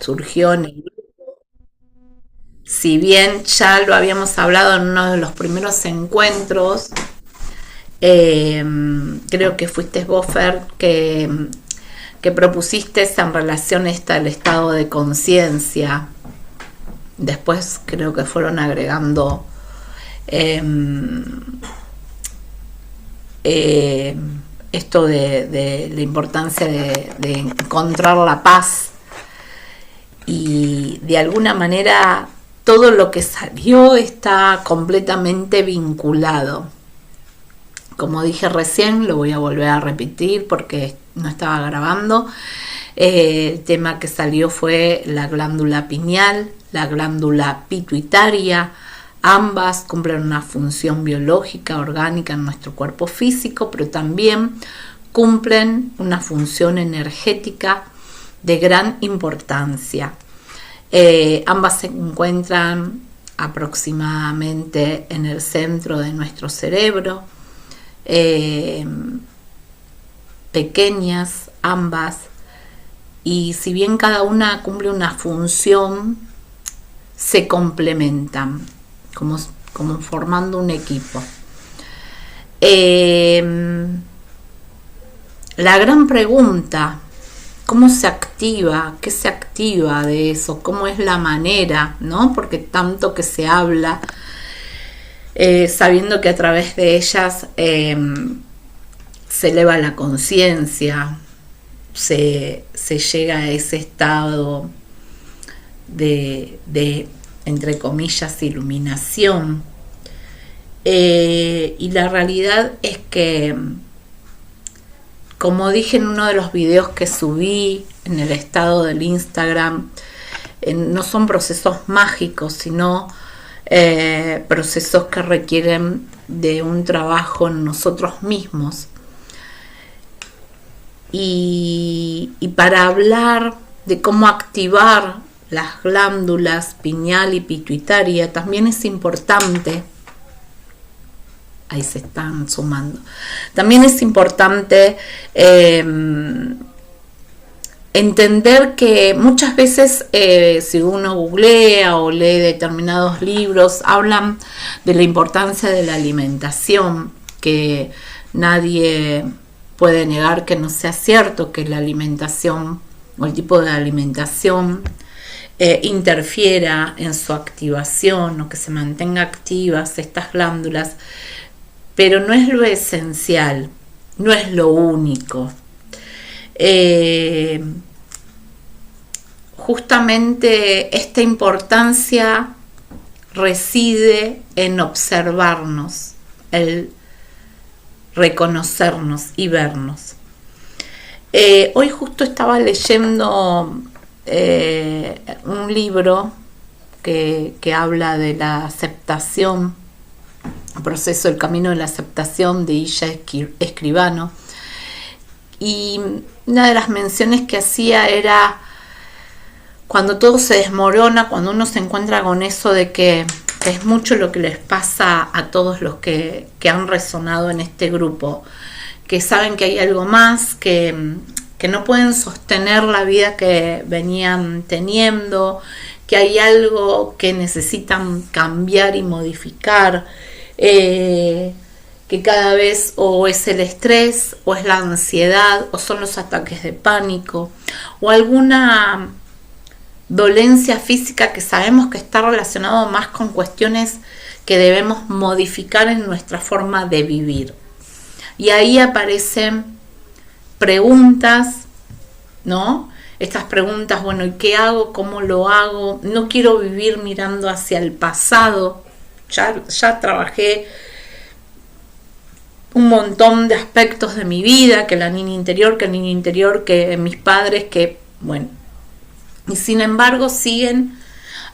surgió en el grupo. Si bien ya lo habíamos hablado en uno de los primeros encuentros, eh, creo que fuiste vos, Fer, que propusiste en relación esta al estado de conciencia. Después creo que fueron agregando eh, eh, esto de la importancia de encontrar la paz, y de alguna manera todo lo que salió está completamente vinculado. Como dije recién, lo voy a volver a repetir porque no estaba grabando. El tema que salió fue la glándula pineal, la glándula pituitaria. Ambas cumplen una función biológica, orgánica en nuestro cuerpo físico, pero también cumplen una función energética de gran importancia. Ambas se encuentran aproximadamente en el centro de nuestro cerebro, pequeñas ambas, y si bien cada una cumple una función, se complementan como formando un equipo. La gran pregunta: ¿cómo se activa? ¿Qué se activa de eso? ¿Cómo es la manera? ¿No? Porque tanto que se habla, sabiendo que a través de ellas se eleva la conciencia, se llega a ese estado de entre comillas, iluminación. Y la realidad es que, como dije en uno de los videos que subí en el estado del Instagram, no son procesos mágicos, sino procesos que requieren de un trabajo en nosotros mismos. Y para hablar de cómo activar las glándulas pineal y pituitaria, también es importante, ahí se están sumando, también es importante entender que muchas veces si uno googlea o lee determinados libros, hablan de la importancia de la alimentación, que nadie puede negar que no sea cierto, que la alimentación o el tipo de alimentación interfiera en su activación o que se mantenga activas estas glándulas, pero no es lo esencial, no es lo único. Justamente esta importancia reside en observarnos, el reconocernos y vernos. Hoy justo estaba leyendo un libro que habla de la aceptación, el proceso, el camino de la aceptación, de Illa Escribano, y una de las menciones que hacía era cuando todo se desmorona, cuando uno se encuentra con eso de que es mucho lo que les pasa a todos los que han resonado en este grupo, que saben que hay algo más, que no pueden sostener la vida que venían teniendo, que hay algo que necesitan cambiar y modificar, que cada vez o es el estrés, o es la ansiedad, o son los ataques de pánico, o alguna dolencia física que sabemos que está relacionado más con cuestiones que debemos modificar en nuestra forma de vivir. Y ahí aparecen preguntas, ¿no? Estas preguntas, bueno, ¿y qué hago? ¿Cómo lo hago? No quiero vivir mirando hacia el pasado. Ya trabajé un montón de aspectos de mi vida, que la niña interior, que mis padres, que, bueno. Y sin embargo siguen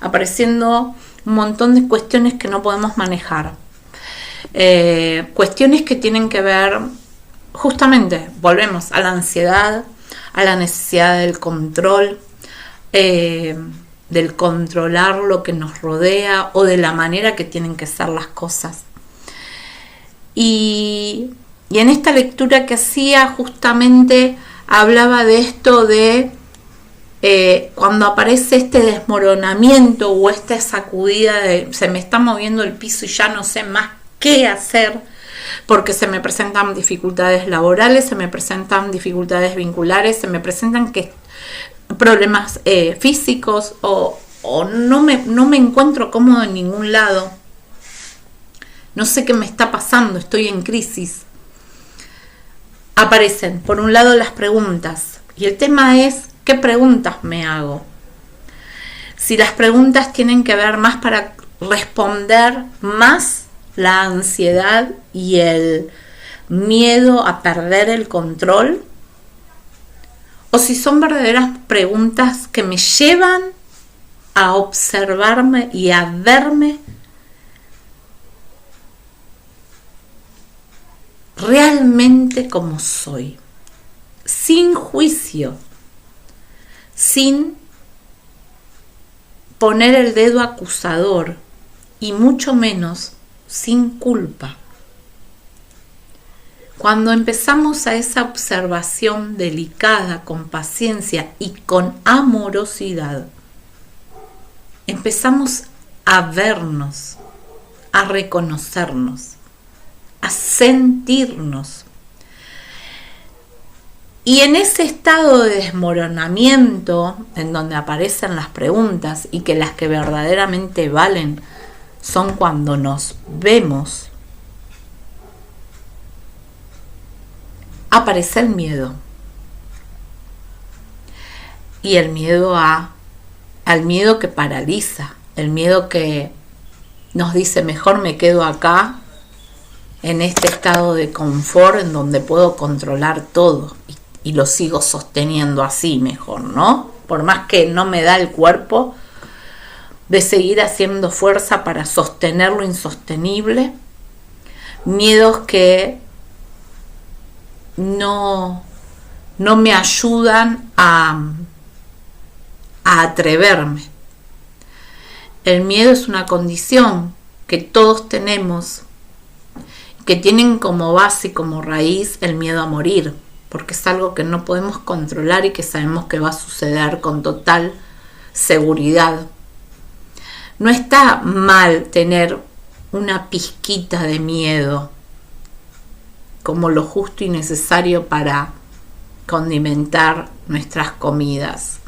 apareciendo un montón de cuestiones que no podemos manejar. Cuestiones que tienen que ver, justamente, volvemos a la ansiedad, a la necesidad del control, del controlar lo que nos rodea o de la manera que tienen que ser las cosas. Y en esta lectura que hacía justamente hablaba de esto de cuando aparece este desmoronamiento o esta sacudida de se me está moviendo el piso y ya no sé más qué hacer, porque se me presentan dificultades laborales, se me presentan dificultades vinculares, se me presentan problemas físicos o no me encuentro cómodo en ningún lado, no sé qué me está pasando, estoy en crisis. Aparecen, por un lado, las preguntas. Y el tema es, ¿qué preguntas me hago? Si las preguntas tienen que ver más para responder más la ansiedad y el miedo a perder el control, o si son verdaderas preguntas que me llevan a observarme y a verme realmente como soy, sin juicio, sin poner el dedo acusador y mucho menos sin culpa. Cuando empezamos a esa observación delicada, con paciencia y con amorosidad, empezamos a vernos, a reconocernos, a sentirnos. Y en ese estado de desmoronamiento, en donde aparecen las preguntas y que las que verdaderamente valen son cuando nos vemos, aparece el miedo. Y el miedo al miedo que paraliza, el miedo que nos dice mejor me quedo acá, en este estado de confort en donde puedo controlar todo y lo sigo sosteniendo así mejor, ¿no? Por más que no me da el cuerpo de seguir haciendo fuerza para sostener lo insostenible, miedos que no me ayudan a atreverme. El miedo es una condición que todos tenemos, que tienen como base y como raíz el miedo a morir, porque es algo que no podemos controlar y que sabemos que va a suceder con total seguridad. No está mal tener una pizquita de miedo, como lo justo y necesario para condimentar nuestras comidas,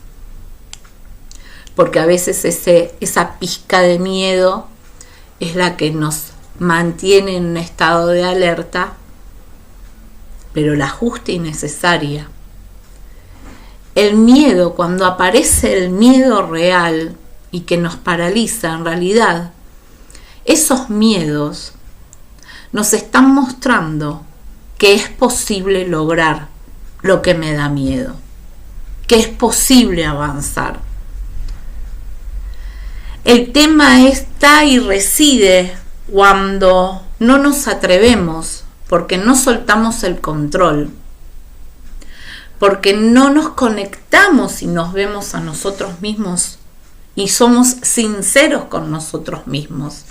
porque a veces esa pizca de miedo es la que nos mantiene en un estado de alerta, pero la justa y necesaria. El miedo, cuando aparece el miedo real y que nos paraliza, en realidad, esos miedos nos están mostrando que es posible lograr lo que me da miedo, que es posible avanzar. El tema está y reside cuando no nos atrevemos, porque no soltamos el control, porque no nos conectamos y nos vemos a nosotros mismos y somos sinceros con nosotros mismos.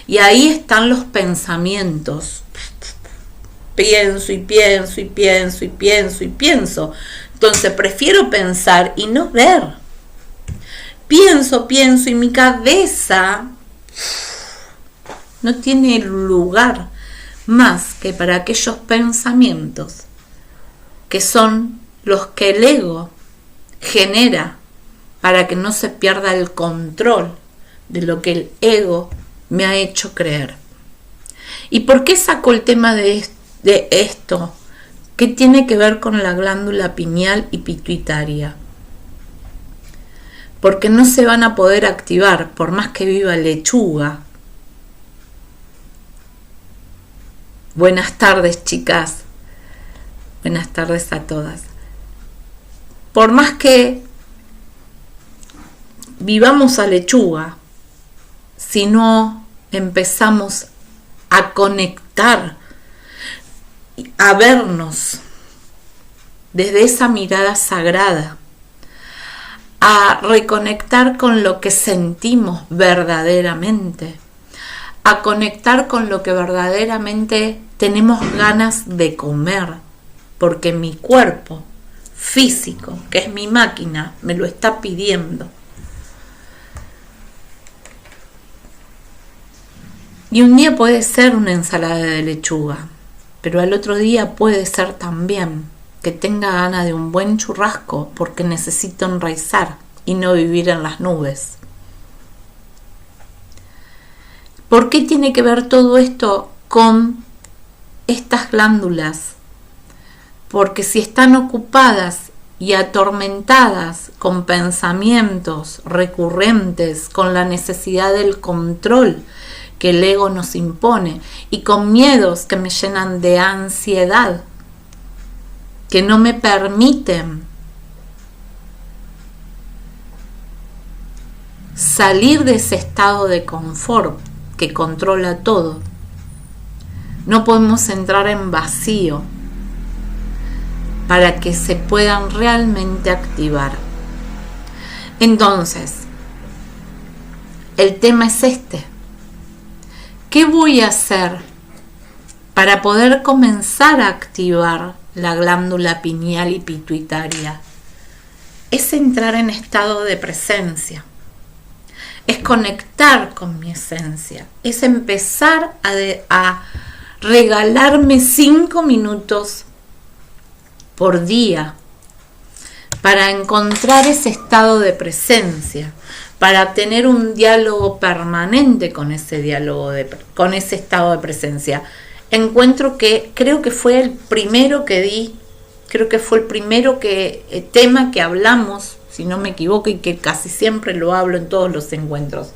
Y ahí están los pensamientos. Pienso y pienso y pienso y pienso y pienso. Entonces prefiero pensar y no ver. Pienso y mi cabeza no tiene lugar más que para aquellos pensamientos que son los que el ego genera para que no se pierda el control de lo que el ego me ha hecho creer. ¿Y por qué saco el tema de esto? ¿Qué tiene que ver con la glándula pineal y pituitaria? Porque no se van a poder activar por más que viva lechuga. Buenas tardes, chicas. Buenas tardes a todas. Por más que vivamos a lechuga, si no empezamos a conectar, a vernos desde esa mirada sagrada, a reconectar con lo que sentimos verdaderamente, a conectar con lo que verdaderamente tenemos ganas de comer, porque mi cuerpo físico, que es mi máquina, me lo está pidiendo. Y un día puede ser una ensalada de lechuga, pero al otro día puede ser también que tenga ganas de un buen churrasco porque necesito enraizar y no vivir en las nubes. ¿Por qué tiene que ver todo esto con estas glándulas? Porque si están ocupadas y atormentadas con pensamientos recurrentes, con la necesidad del control que el ego nos impone y con miedos que me llenan de ansiedad, que no me permiten salir de ese estado de confort que controla todo, no podemos entrar en vacío para que se puedan realmente activar. Entonces, el tema es este. ¿Qué voy a hacer para poder comenzar a activar la glándula pineal y pituitaria? Es entrar en estado de presencia. Es conectar con mi esencia. Es empezar a regalarme 5 minutos por día para encontrar ese estado de presencia, para tener un diálogo permanente con ese con ese estado de presencia. Encuentro que creo que fue el primero que di, tema que hablamos, si no me equivoco, y que casi siempre lo hablo en todos los encuentros.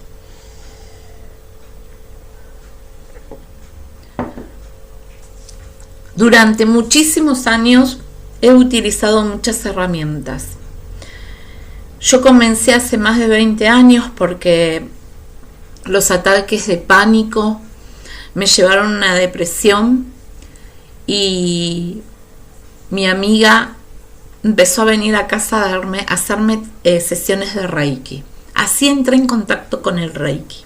Durante muchísimos años he utilizado muchas herramientas. Yo comencé hace más de 20 años porque los ataques de pánico me llevaron a una depresión y mi amiga empezó a venir a casa a hacerme sesiones de Reiki. Así entré en contacto con el Reiki.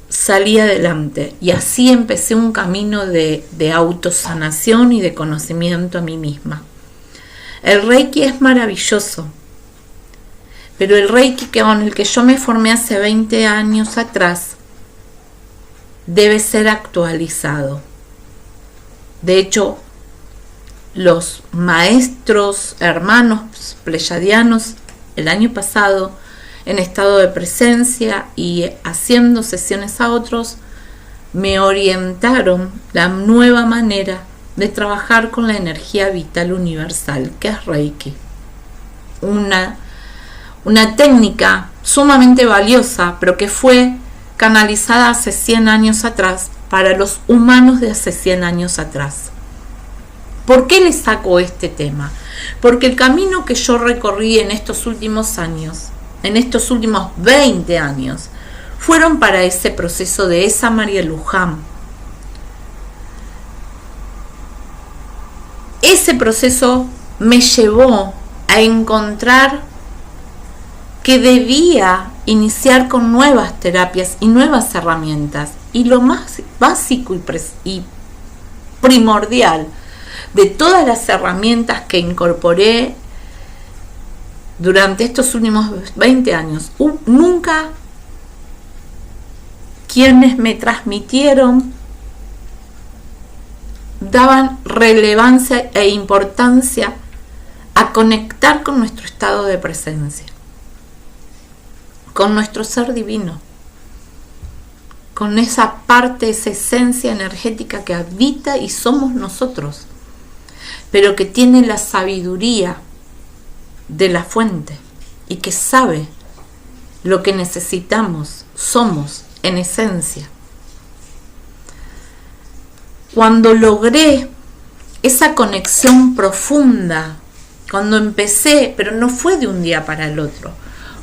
Salí adelante y así empecé un camino de autosanación y de conocimiento a mí misma. El Reiki es maravilloso, pero el Reiki con el que yo me formé hace 20 años atrás debe ser actualizado. De hecho, los maestros, hermanos pleyadianos, el año pasado, en estado de presencia y haciendo sesiones a otros, me orientaron la nueva manera de trabajar con la energía vital universal, que es Reiki. Una técnica sumamente valiosa, pero que fue canalizada hace 100 años atrás para los humanos de hace 100 años atrás. ¿Por qué les saco este tema? Porque el camino que yo recorrí en estos últimos años, en estos últimos 20 años, fueron para ese proceso de esa María Luján. Ese proceso me llevó a encontrar que debía iniciar con nuevas terapias y nuevas herramientas. Y lo más básico y primordial de todas las herramientas que incorporé durante estos últimos 20 años, nunca quienes me transmitieron daban relevancia e importancia a conectar con nuestro estado de presencia, con nuestro ser divino, con esa parte, esa esencia energética que habita y somos nosotros, pero que tiene la sabiduría de la fuente y que sabe lo que necesitamos, somos en esencia. Cuando logré esa conexión profunda, cuando empecé, pero no fue de un día para el otro,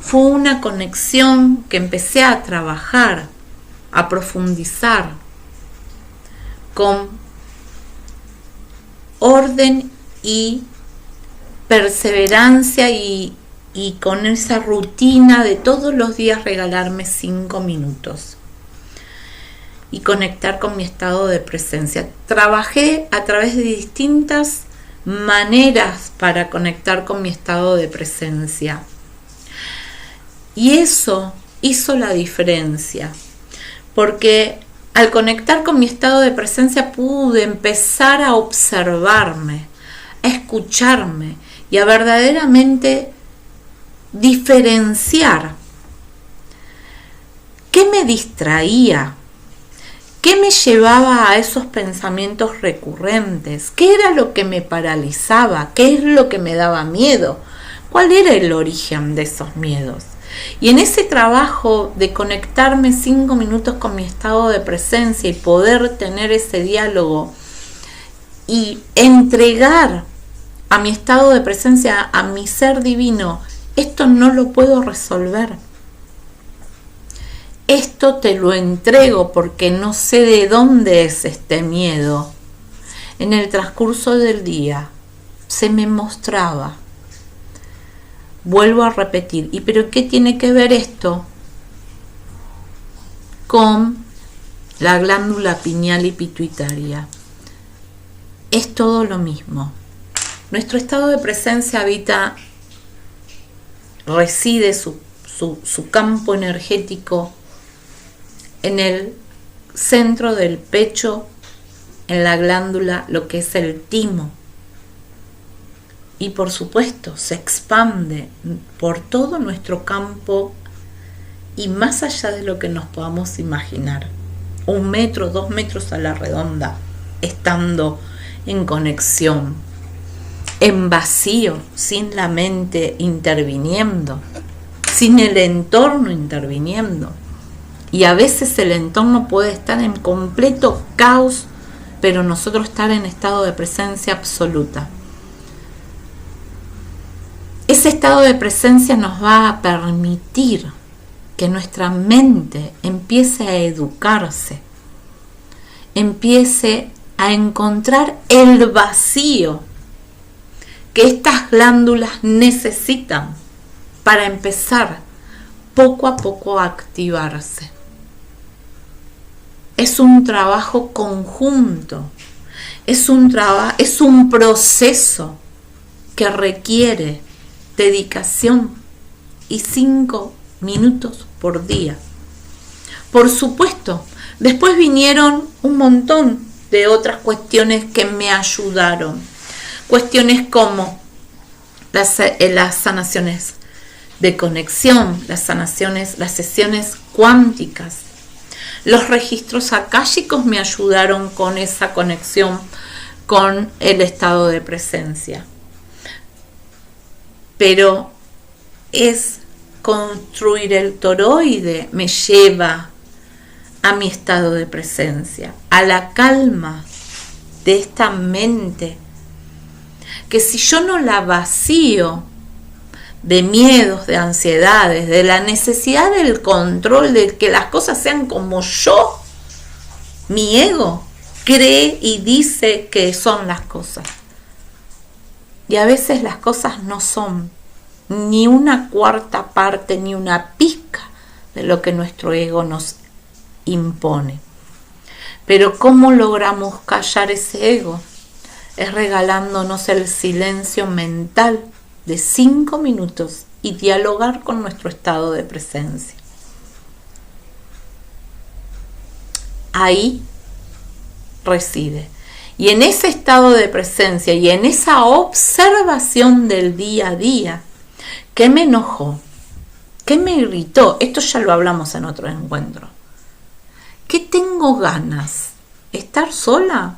fue una conexión que empecé a trabajar, a profundizar con orden y perseverancia y con esa rutina de todos los días regalarme 5 minutos y conectar con mi estado de presencia. Trabajé a través de distintas maneras para conectar con mi estado de presencia. Y eso hizo la diferencia, porque al conectar con mi estado de presencia pude empezar a observarme, a escucharme y a verdaderamente diferenciar qué me distraía, qué me llevaba a esos pensamientos recurrentes, qué era lo que me paralizaba, qué es lo que me daba miedo, cuál era el origen de esos miedos. Y en ese trabajo de conectarme 5 minutos con mi estado de presencia y poder tener ese diálogo y entregar a mi estado de presencia, a mi ser divino, esto no lo puedo resolver. Esto te lo entrego porque no sé de dónde es este miedo. En el transcurso del día se me mostraba. Vuelvo a repetir, ¿y pero qué tiene que ver esto con la glándula pineal y pituitaria? Es todo lo mismo. Nuestro estado de presencia reside su campo energético en el centro del pecho, en la glándula, lo que es el timo. Y por supuesto se expande por todo nuestro campo y más allá de lo que nos podamos imaginar. 1 metro, 2 metros a la redonda, estando en conexión, en vacío, sin la mente interviniendo, sin el entorno interviniendo. Y a veces el entorno puede estar en completo caos, pero nosotros estar en estado de presencia absoluta. Ese estado de presencia nos va a permitir que nuestra mente empiece a educarse, empiece a encontrar el vacío que estas glándulas necesitan para empezar poco a poco a activarse. Es un trabajo conjunto, es un proceso que requiere dedicación y 5 minutos por día. Por supuesto, después vinieron un montón de otras cuestiones que me ayudaron. Cuestiones como las sanaciones de conexión, las sesiones cuánticas. Los registros akáshicos me ayudaron con esa conexión con el estado de presencia. Pero es construir el toroide, me lleva a mi estado de presencia, a la calma de esta mente, que si yo no la vacío de miedos, de ansiedades, de la necesidad del control, de que las cosas sean como yo, mi ego cree y dice que son las cosas. Y a veces las cosas no son ni una cuarta parte, ni una pizca de lo que nuestro ego nos impone. Pero ¿cómo logramos callar ese ego? Es regalándonos el silencio mental de 5 minutos y dialogar con nuestro estado de presencia. Ahí reside. Y en ese estado de presencia y en esa observación del día a día, ¿qué me enojó? ¿Qué me irritó? Esto ya lo hablamos en otro encuentro. ¿Qué tengo ganas? ¿Estar sola?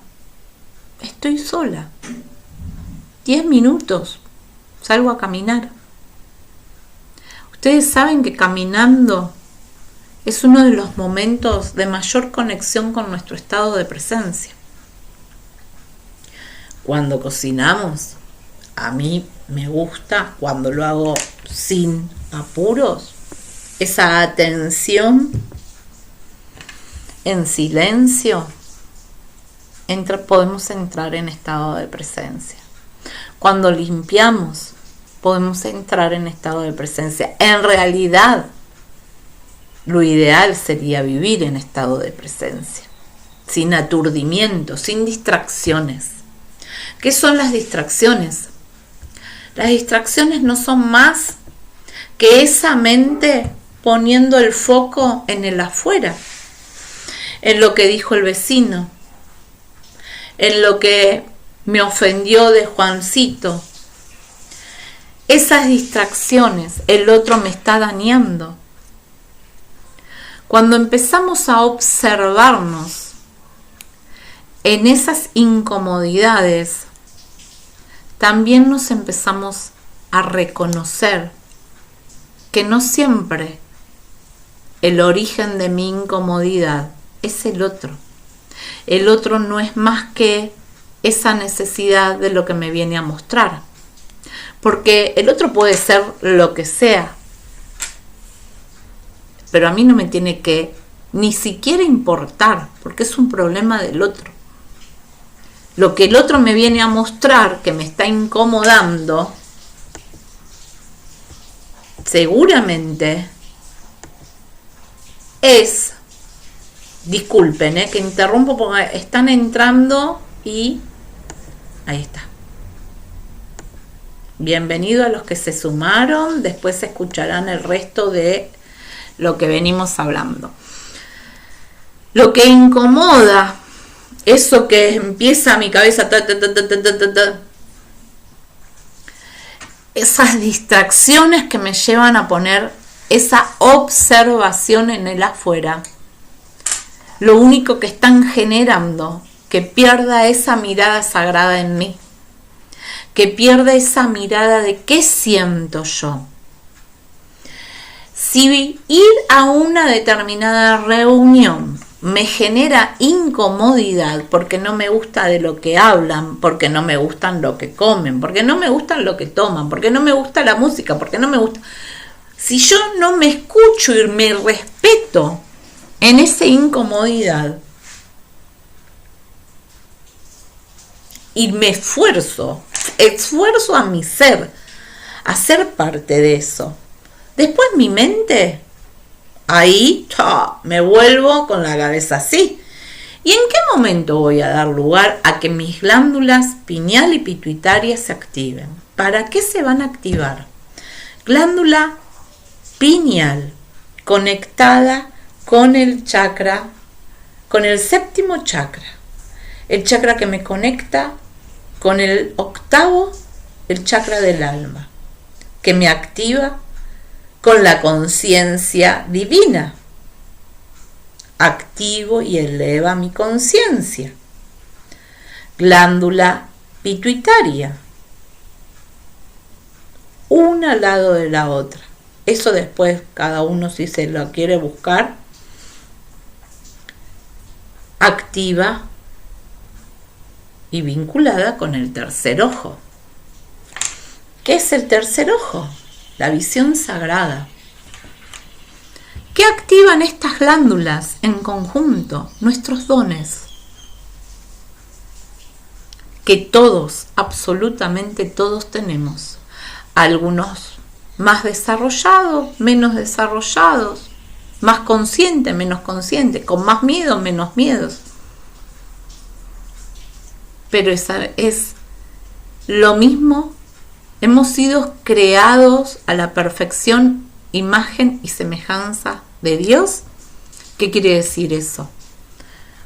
Estoy sola. 10 minutos. Salgo a caminar. Ustedes saben que caminando es uno de los momentos de mayor conexión con nuestro estado de presencia. Cuando cocinamos, a mí me gusta, cuando lo hago sin apuros, esa atención en silencio, podemos entrar en estado de presencia. Cuando limpiamos, podemos entrar en estado de presencia. En realidad, lo ideal sería vivir en estado de presencia, sin aturdimiento, sin distracciones. ¿Qué son las distracciones? Las distracciones no son más que esa mente poniendo el foco en el afuera, en lo que dijo el vecino, en lo que me ofendió de Juancito. Esas distracciones, el otro me está dañando. Cuando empezamos a observarnos en esas incomodidades, también nos empezamos a reconocer que no siempre el origen de mi incomodidad es el otro. El otro no es más que esa necesidad de lo que me viene a mostrar. Porque el otro puede ser lo que sea, pero a mí no me tiene que ni siquiera importar, porque es un problema del otro. Lo que el otro me viene a mostrar, que me está incomodando, seguramente es, disculpen, que interrumpo porque están entrando y ahí está. Bienvenido a los que se sumaron, después escucharán el resto de lo que venimos hablando. Lo que incomoda, eso que empieza a mi cabeza, esas distracciones que me llevan a poner esa observación en el afuera, lo único que están generando, que pierda esa mirada sagrada en mí, que pierda esa mirada de qué siento yo. Si ir a una determinada reunión me genera incomodidad porque no me gusta de lo que hablan, porque no me gustan lo que comen, porque no me gustan lo que toman, porque no me gusta la música, porque no me gusta... Si yo no me escucho y me respeto en esa incomodidad y me esfuerzo a mi ser a ser parte de eso, después mi mente, ahí me vuelvo con la cabeza así. ¿Y en qué momento voy a dar lugar a que mis glándulas pineal y pituitaria se activen? ¿Para qué se van a activar? Glándula pineal, conectada con el chakra, con el séptimo chakra, el chakra que me conecta con el octavo, el chakra del alma, que me activa con la conciencia divina. Activo y eleva mi conciencia. Glándula pituitaria, una al lado de la otra. Eso después cada uno, si se lo quiere buscar, activa y vinculada con el tercer ojo. ¿Qué es el tercer ojo? La visión sagrada. ¿Qué activan estas glándulas en conjunto? Nuestros dones. Que todos, absolutamente todos tenemos. Algunos más desarrollados, menos desarrollados, más conscientes, menos conscientes, con más miedo, menos miedos. Pero esa es lo mismo. Hemos sido creados a la perfección, imagen y semejanza de Dios. ¿Qué quiere decir eso?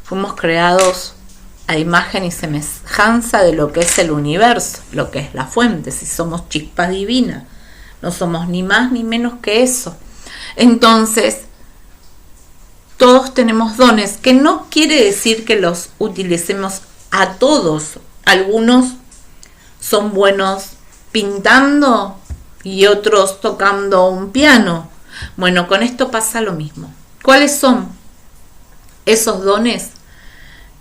Fuimos creados a imagen y semejanza de lo que es el universo, lo que es la fuente, si somos chispas divinas. No somos ni más ni menos que eso. Entonces, todos tenemos dones, que no quiere decir que los utilicemos a todos. Algunos son buenos pintando y otros tocando un piano. Bueno, con esto pasa lo mismo. ¿Cuáles son esos dones?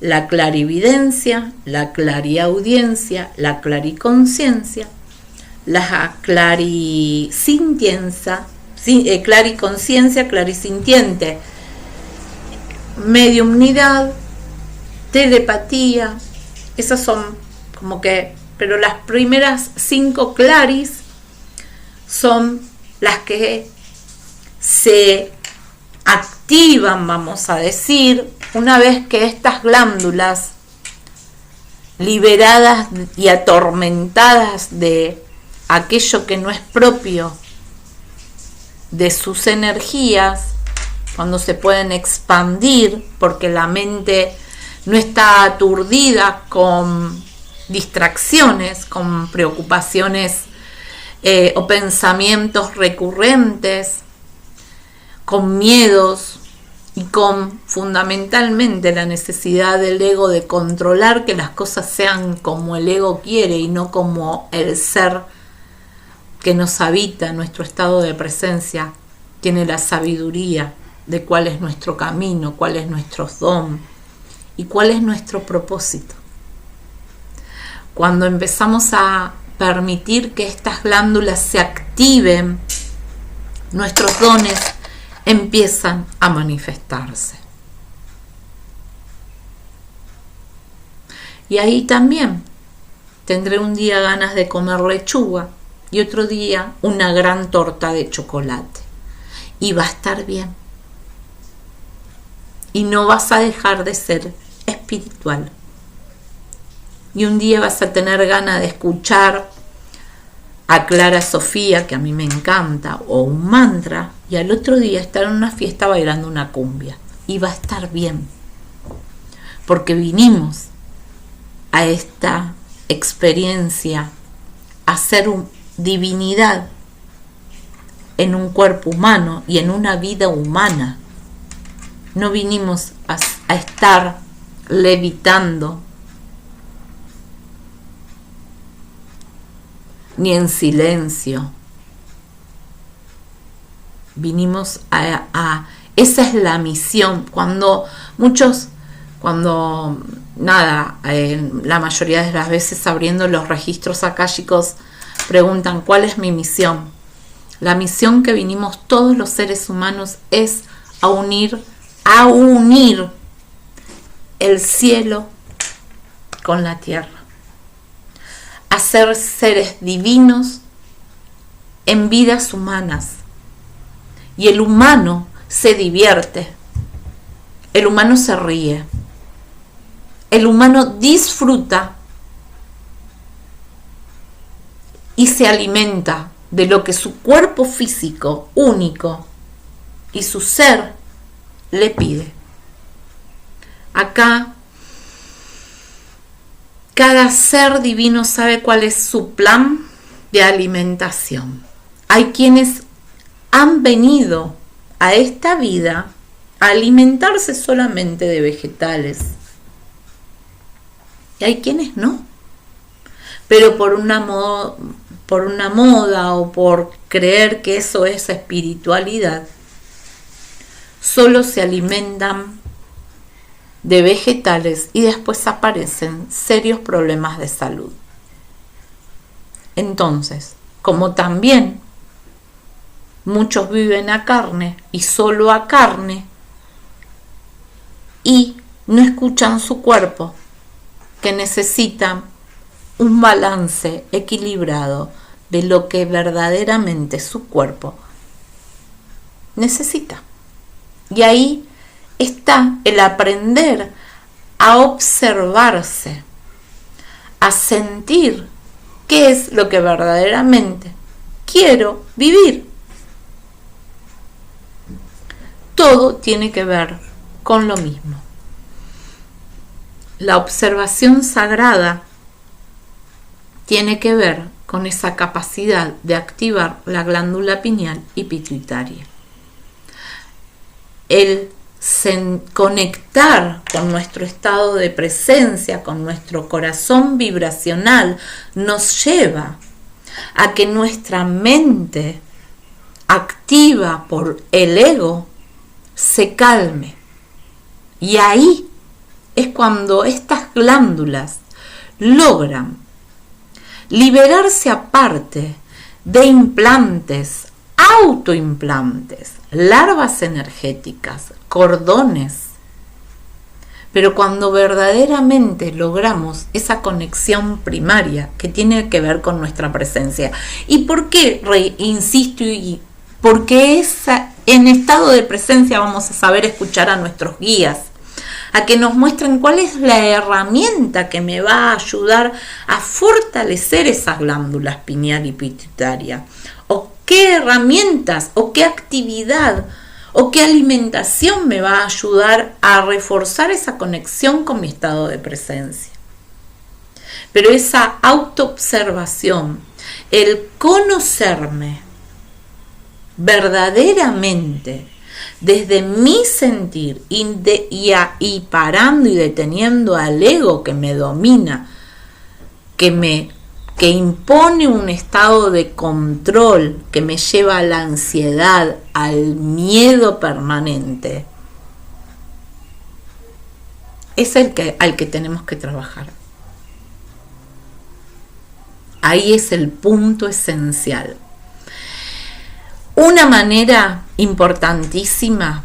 La clarividencia, la clariaudiencia, la clariconciencia, la clarisintienza, clariconciencia, clarisintiente, mediumnidad, telepatía. Esas son como que, pero las primeras 5 claris son las que se activan, vamos a decir, una vez que estas glándulas liberadas y atormentadas de aquello que no es propio de sus energías, cuando se pueden expandir porque la mente no está aturdida con distracciones, con preocupaciones o pensamientos recurrentes, con miedos y con fundamentalmente la necesidad del ego de controlar que las cosas sean como el ego quiere y no como el ser que nos habita, nuestro estado de presencia, tiene la sabiduría de cuál es nuestro camino, cuál es nuestro don y cuál es nuestro propósito. Cuando empezamos a permitir que estas glándulas se activen, nuestros dones empiezan a manifestarse. Y ahí también tendré un día ganas de comer lechuga y otro día una gran torta de chocolate. Y va a estar bien. Y no vas a dejar de ser espiritual. Y un día vas a tener ganas de escuchar a Clara Sofía, que a mí me encanta, o un mantra, y al otro día estar en una fiesta bailando una cumbia. Y va a estar bien. Porque vinimos a esta experiencia a ser divinidad en un cuerpo humano y en una vida humana. No vinimos a estar levitando ni en silencio. Vinimos a esa es la misión. La mayoría de las veces abriendo los registros akáshicos preguntan ¿cuál es mi misión? La misión que vinimos todos los seres humanos es a unir el cielo con la tierra, a ser seres divinos en vidas humanas. Y el humano se divierte, el humano se ríe, el humano disfruta y se alimenta de lo que su cuerpo físico único y su ser le pide. Acá cada ser divino sabe cuál es su plan de alimentación. Hay quienes han venido a esta vida a alimentarse solamente de vegetales. Y hay quienes no. Pero por una moda o por creer que eso es espiritualidad, solo se alimentan de vegetales y después aparecen serios problemas de salud. Entonces, como también muchos viven a carne y solo a carne y no escuchan su cuerpo, que necesitan un balance equilibrado de lo que verdaderamente su cuerpo necesita. Y ahí está el aprender a observarse, a sentir qué es lo que verdaderamente quiero vivir. Todo tiene que ver con lo mismo. La observación sagrada tiene que ver con esa capacidad de activar la glándula pineal y pituitaria. El conectar con nuestro estado de presencia, con nuestro corazón vibracional, nos lleva a que nuestra mente activa por el ego se calme. Y ahí es cuando estas glándulas logran liberarse aparte de implantes, autoimplantes, larvas energéticas, cordones. Pero cuando verdaderamente logramos esa conexión primaria que tiene que ver con nuestra presencia. ¿Y por qué insisto? Porque en estado de presencia vamos a saber escuchar a nuestros guías, a que nos muestren cuál es la herramienta que me va a ayudar a fortalecer esas glándulas pineal y pituitaria, o qué herramientas, o qué actividad, o qué alimentación me va a ayudar a reforzar esa conexión con mi estado de presencia. Pero esa autoobservación, el conocerme verdaderamente desde mi sentir y parando y deteniendo al ego que me domina, que impone un estado de control, que me lleva a la ansiedad, al miedo permanente, es al que tenemos que trabajar. Ahí es el punto esencial. Una manera importantísima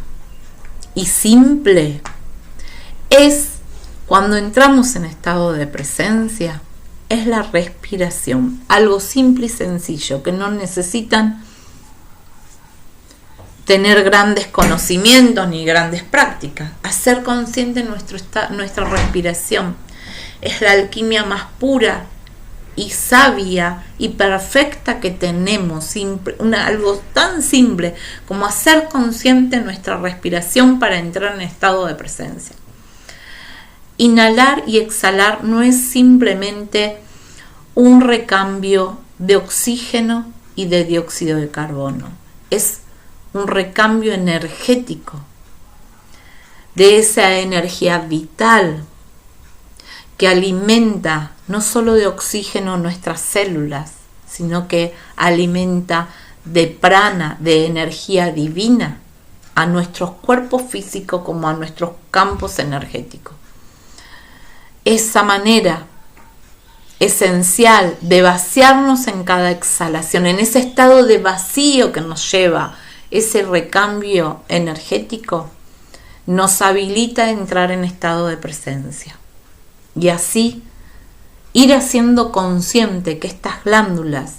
y simple es, cuando entramos en estado de presencia, es la respiración. Algo simple y sencillo, que no necesitan tener grandes conocimientos ni grandes prácticas. Hacer consciente nuestra respiración es la alquimia más pura y sabia y perfecta que tenemos. Algo tan simple como hacer consciente nuestra respiración para entrar en estado de presencia. Inhalar y exhalar no es simplemente un recambio de oxígeno y de dióxido de carbono, es un recambio energético de esa energía vital que alimenta no solo de oxígeno nuestras células, sino que alimenta de prana, de energía divina, a nuestros cuerpos físicos como a nuestros campos energéticos. Esa manera esencial de vaciarnos en cada exhalación, en ese estado de vacío que nos lleva ese recambio energético, nos habilita a entrar en estado de presencia. Y así ir haciendo consciente que estas glándulas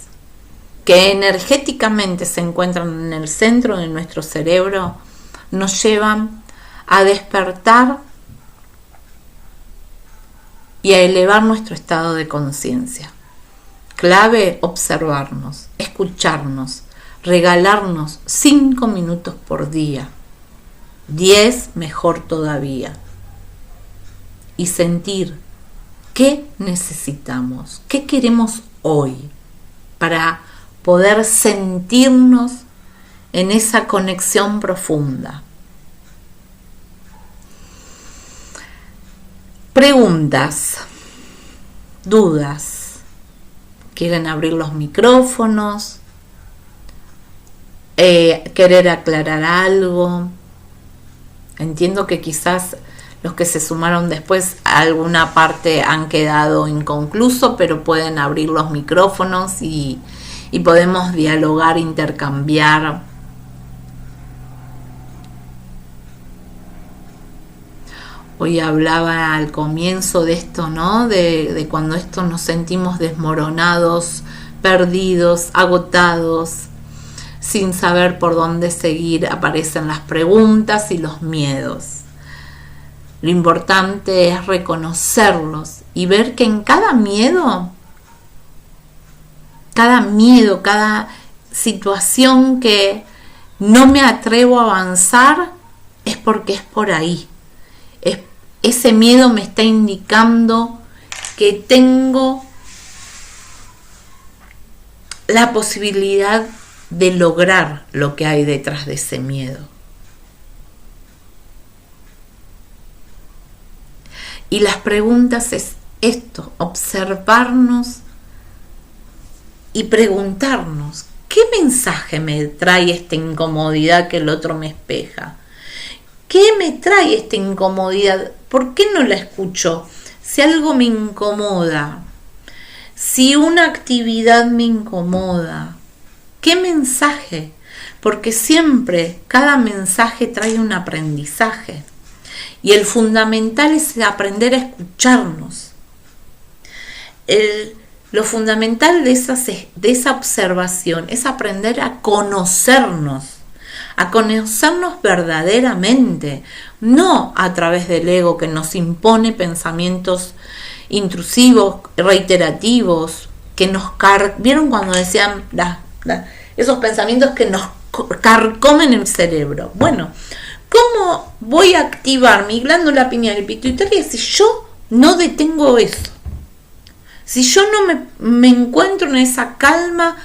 que energéticamente se encuentran en el centro de nuestro cerebro nos llevan a despertar y a elevar nuestro estado de conciencia. Clave: observarnos, escucharnos, regalarnos 5 minutos por día, 10 mejor todavía, y sentir qué necesitamos, qué queremos hoy para poder sentirnos en esa conexión profunda. Preguntas, dudas, quieren abrir los micrófonos, querer aclarar algo. Entiendo que quizás los que se sumaron después, alguna parte han quedado inconcluso, pero pueden abrir los micrófonos y podemos dialogar, intercambiar. Hoy hablaba al comienzo de esto, ¿no? De cuando nos sentimos desmoronados, perdidos, agotados, sin saber por dónde seguir, aparecen las preguntas y los miedos. Lo importante es reconocerlos y ver que en cada miedo, cada situación que no me atrevo a avanzar, es porque es por ahí. Ese miedo me está indicando que tengo la posibilidad de lograr lo que hay detrás de ese miedo. Y las preguntas es esto: observarnos y preguntarnos, ¿qué mensaje me trae esta incomodidad que el otro me espeja? ¿Qué me trae esta incomodidad? ¿Por qué no la escucho? Si algo me incomoda, si una actividad me incomoda, ¿qué mensaje? Porque siempre cada mensaje trae un aprendizaje. Y el fundamental es aprender a escucharnos. Lo fundamental de esa observación es aprender a conocernos, a conocernos verdaderamente, no a través del ego que nos impone pensamientos intrusivos, reiterativos, que nos ¿vieron cuando decían esos pensamientos que nos carcomen el cerebro? Bueno, ¿cómo voy a activar mi glándula pineal y pituitaria si yo no detengo eso? Si yo no me encuentro en esa calma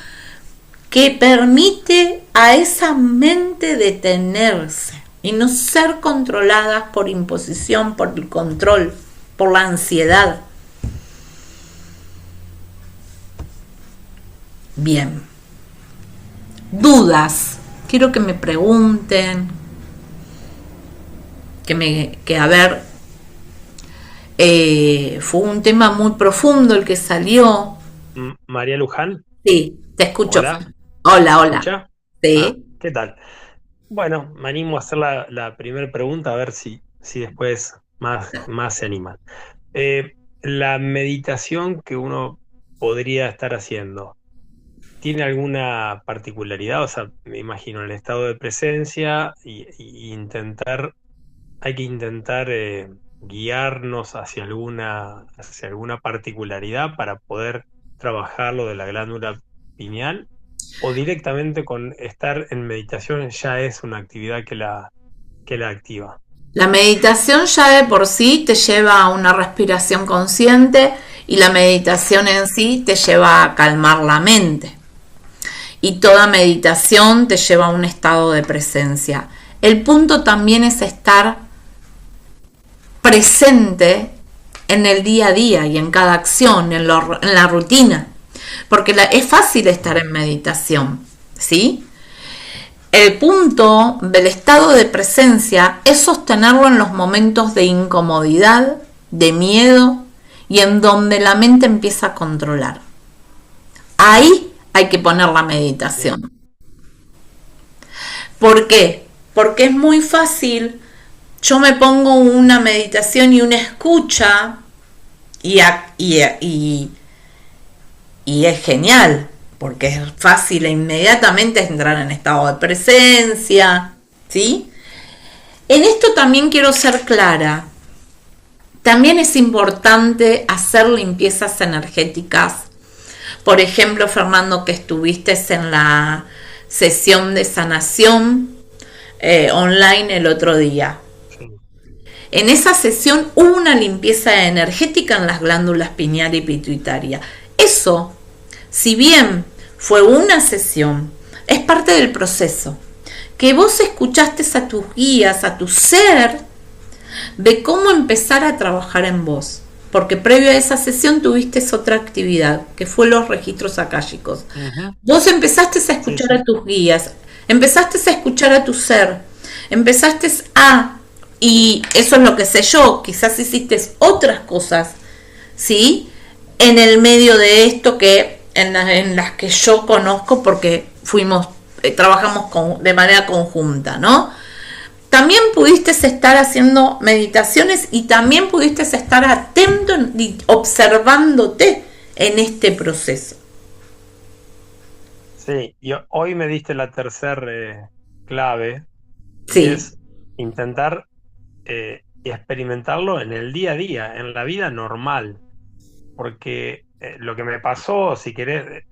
que permite a esa mente detenerse y no ser controladas por imposición, por el control, por la ansiedad. Bien. Dudas. Quiero que me pregunten, a ver, fue un tema muy profundo el que salió. María Luján. Sí, te escucho. Hola. Hola, ¿Me hola. escucha? Sí. ¿Qué tal? Bueno, me animo a hacer la primera pregunta a ver si después más se animan. La meditación que uno podría estar haciendo, ¿tiene alguna particularidad? O sea, me imagino el estado de presencia y hay que intentar guiarnos hacia alguna particularidad para poder trabajar lo de la glándula pineal, o directamente con estar en meditación ya es una actividad que la activa. La meditación ya de por sí te lleva a una respiración consciente y la meditación en sí te lleva a calmar la mente. Y toda meditación te lleva a un estado de presencia. El punto también es estar presente en el día a día y en cada acción, en la rutina. Porque es fácil estar en meditación, ¿sí? El punto del estado de presencia es sostenerlo en los momentos de incomodidad, de miedo y en donde la mente empieza a controlar. Ahí hay que poner la meditación. ¿Por qué? Porque es muy fácil. Yo me pongo una meditación y una escucha y es genial, porque es fácil e inmediatamente entrar en estado de presencia, ¿sí? En esto también quiero ser clara. También es importante hacer limpiezas energéticas. Por ejemplo, Fernando, que estuviste en la sesión de sanación online el otro día. Sí. En esa sesión hubo una limpieza energética en las glándulas pineal y pituitaria. Eso, si bien fue una sesión, es parte del proceso. Que vos escuchaste a tus guías, a tu ser, de cómo empezar a trabajar en vos. Porque previo a esa sesión tuviste otra actividad, que fue los registros akáshicos. Ujú. Vos empezaste a Sí, escuchar a sí. tus guías, empezaste a escuchar a tu ser, empezaste y eso es lo que sé yo, quizás hiciste otras cosas, ¿sí? En el medio de esto que en las que yo conozco porque trabajamos de manera conjunta, ¿no? También pudiste estar haciendo meditaciones y también pudiste estar atento y observándote en este proceso. Sí, y hoy me diste la tercera clave, y Sí, es intentar experimentarlo en el día a día, en la vida normal, porque lo que me pasó, si querés,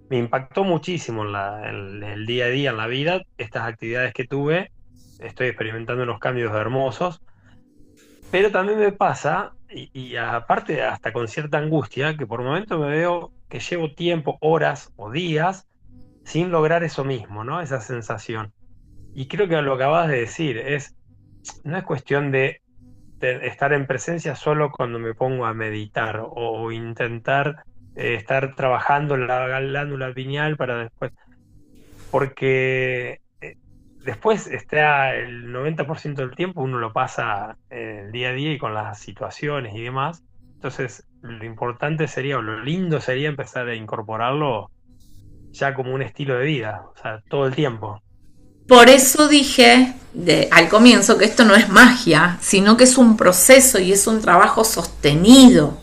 me impactó muchísimo en el día a día, en la vida, estas actividades que tuve. Estoy experimentando unos cambios hermosos, pero también me pasa, y aparte hasta con cierta angustia, que por momentos me veo que llevo tiempo, horas o días, sin lograr eso mismo, ¿no? Esa sensación. Y creo que lo acabas de decir, no es cuestión de estar en presencia solo cuando me pongo a meditar o intentar estar trabajando en la glándula pineal para después, porque después está el 90% del tiempo uno lo pasa el día a día y con las situaciones y demás. Entonces, lo importante sería, o lo lindo sería empezar a incorporarlo ya como un estilo de vida, o sea, todo el tiempo. por eso dije al comienzo que esto no es magia, sino que es un proceso y es un trabajo sostenido,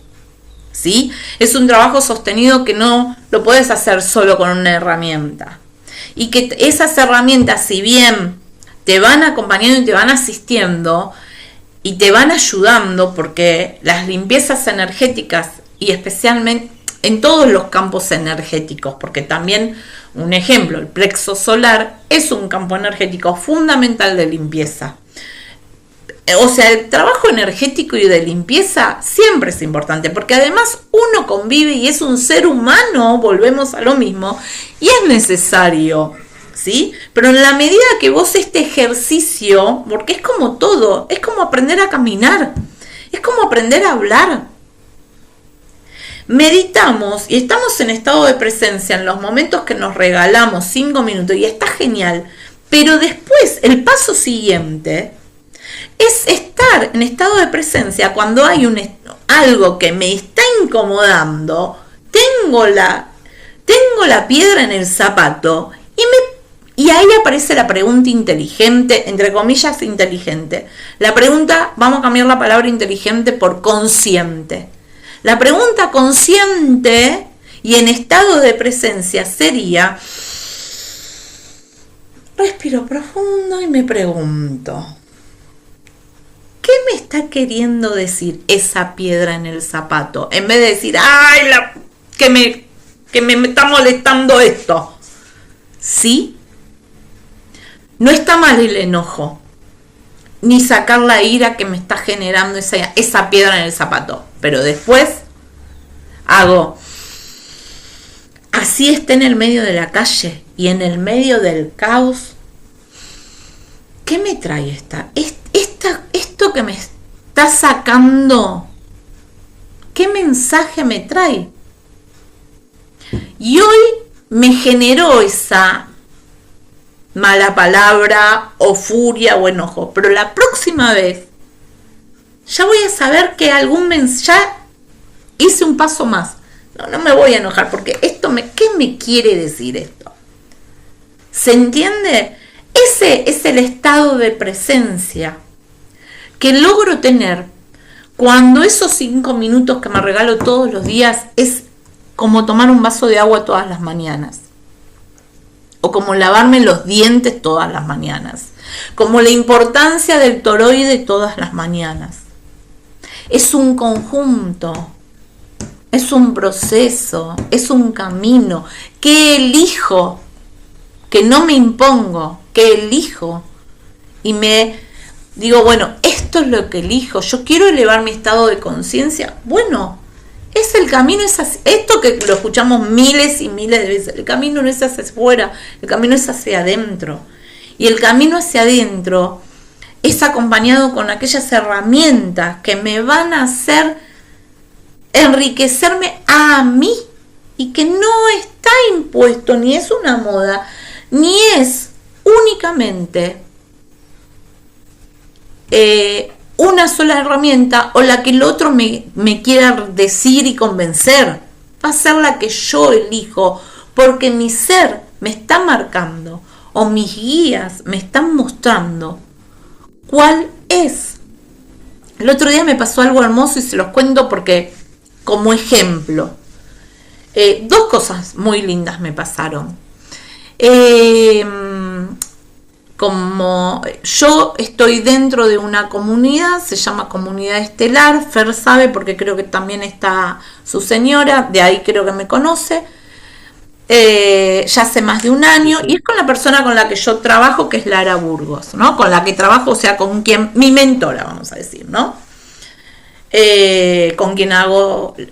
¿sí? Es un trabajo sostenido que no lo puedes hacer solo con una herramienta. y que esas herramientas, si bien te van acompañando y te van asistiendo y te van ayudando, porque las limpiezas energéticas, y especialmente en todos los campos energéticos, porque también un ejemplo, el plexo solar es un campo energético fundamental de limpieza. O sea, el trabajo energético y de limpieza siempre es importante, porque además uno convive y es un ser humano, volvemos a lo mismo, y es necesario, ¿sí? Pero en la medida que vos este ejercicio, porque es como todo, es como aprender a caminar, es como aprender a hablar. Meditamos y estamos en estado de presencia en los momentos que nos regalamos 5 minutos y está genial, pero después el paso siguiente es estar en estado de presencia cuando hay algo que me está incomodando, tengo la piedra en el zapato y ahí aparece la pregunta inteligente, entre comillas inteligente. La pregunta, vamos a cambiar la palabra inteligente por consciente. La pregunta consciente y en estado de presencia sería, respiro profundo y me pregunto, ¿qué me está queriendo decir esa piedra en el zapato? En vez de decir, ¡ay, que me está molestando esto! ¿Sí? No está mal el enojo, ni sacar la ira que me está generando esa piedra en el zapato. Pero después hago, así está en el medio de la calle y en el medio del caos, ¿qué me trae esto que me está sacando? ¿Qué mensaje me trae? Y hoy me generó esa mala palabra o furia o enojo, pero la próxima vez ya voy a saber que ya hice un paso más. No me voy a enojar porque ¿qué me quiere decir esto? ¿Se entiende? Ese es el estado de presencia que logro tener cuando esos 5 minutos que me regalo todos los días es como tomar un vaso de agua todas las mañanas. O como lavarme los dientes todas las mañanas. Como la importancia del toroide todas las mañanas. Es un conjunto, es un proceso, es un camino que elijo, que no me impongo, que elijo y me digo, bueno, esto es lo que elijo, yo quiero elevar mi estado de conciencia. Bueno, es el camino, es así. Esto que lo escuchamos miles y miles de veces, el camino no es hacia afuera, el camino es hacia adentro. Y el camino hacia adentro es acompañado con aquellas herramientas que me van a hacer enriquecerme a mí y que no está impuesto, ni es una moda, ni es únicamente una sola herramienta o la que el otro me quiera decir y convencer. Va a ser la que yo elijo, porque mi ser me está marcando o mis guías me están mostrando cuál es. El otro día me pasó algo hermoso y se los cuento porque como ejemplo. 2 cosas muy lindas me pasaron. Como yo estoy dentro de una comunidad, se llama Comunidad Estelar, Fer sabe porque creo que también está su señora, de ahí creo que me conoce, ya hace más de un año, y es con la persona con la que yo trabajo, que es Lara Burgos, ¿no? Con la que trabajo, o sea, con quien, mi mentora, vamos a decir, ¿no? Con quien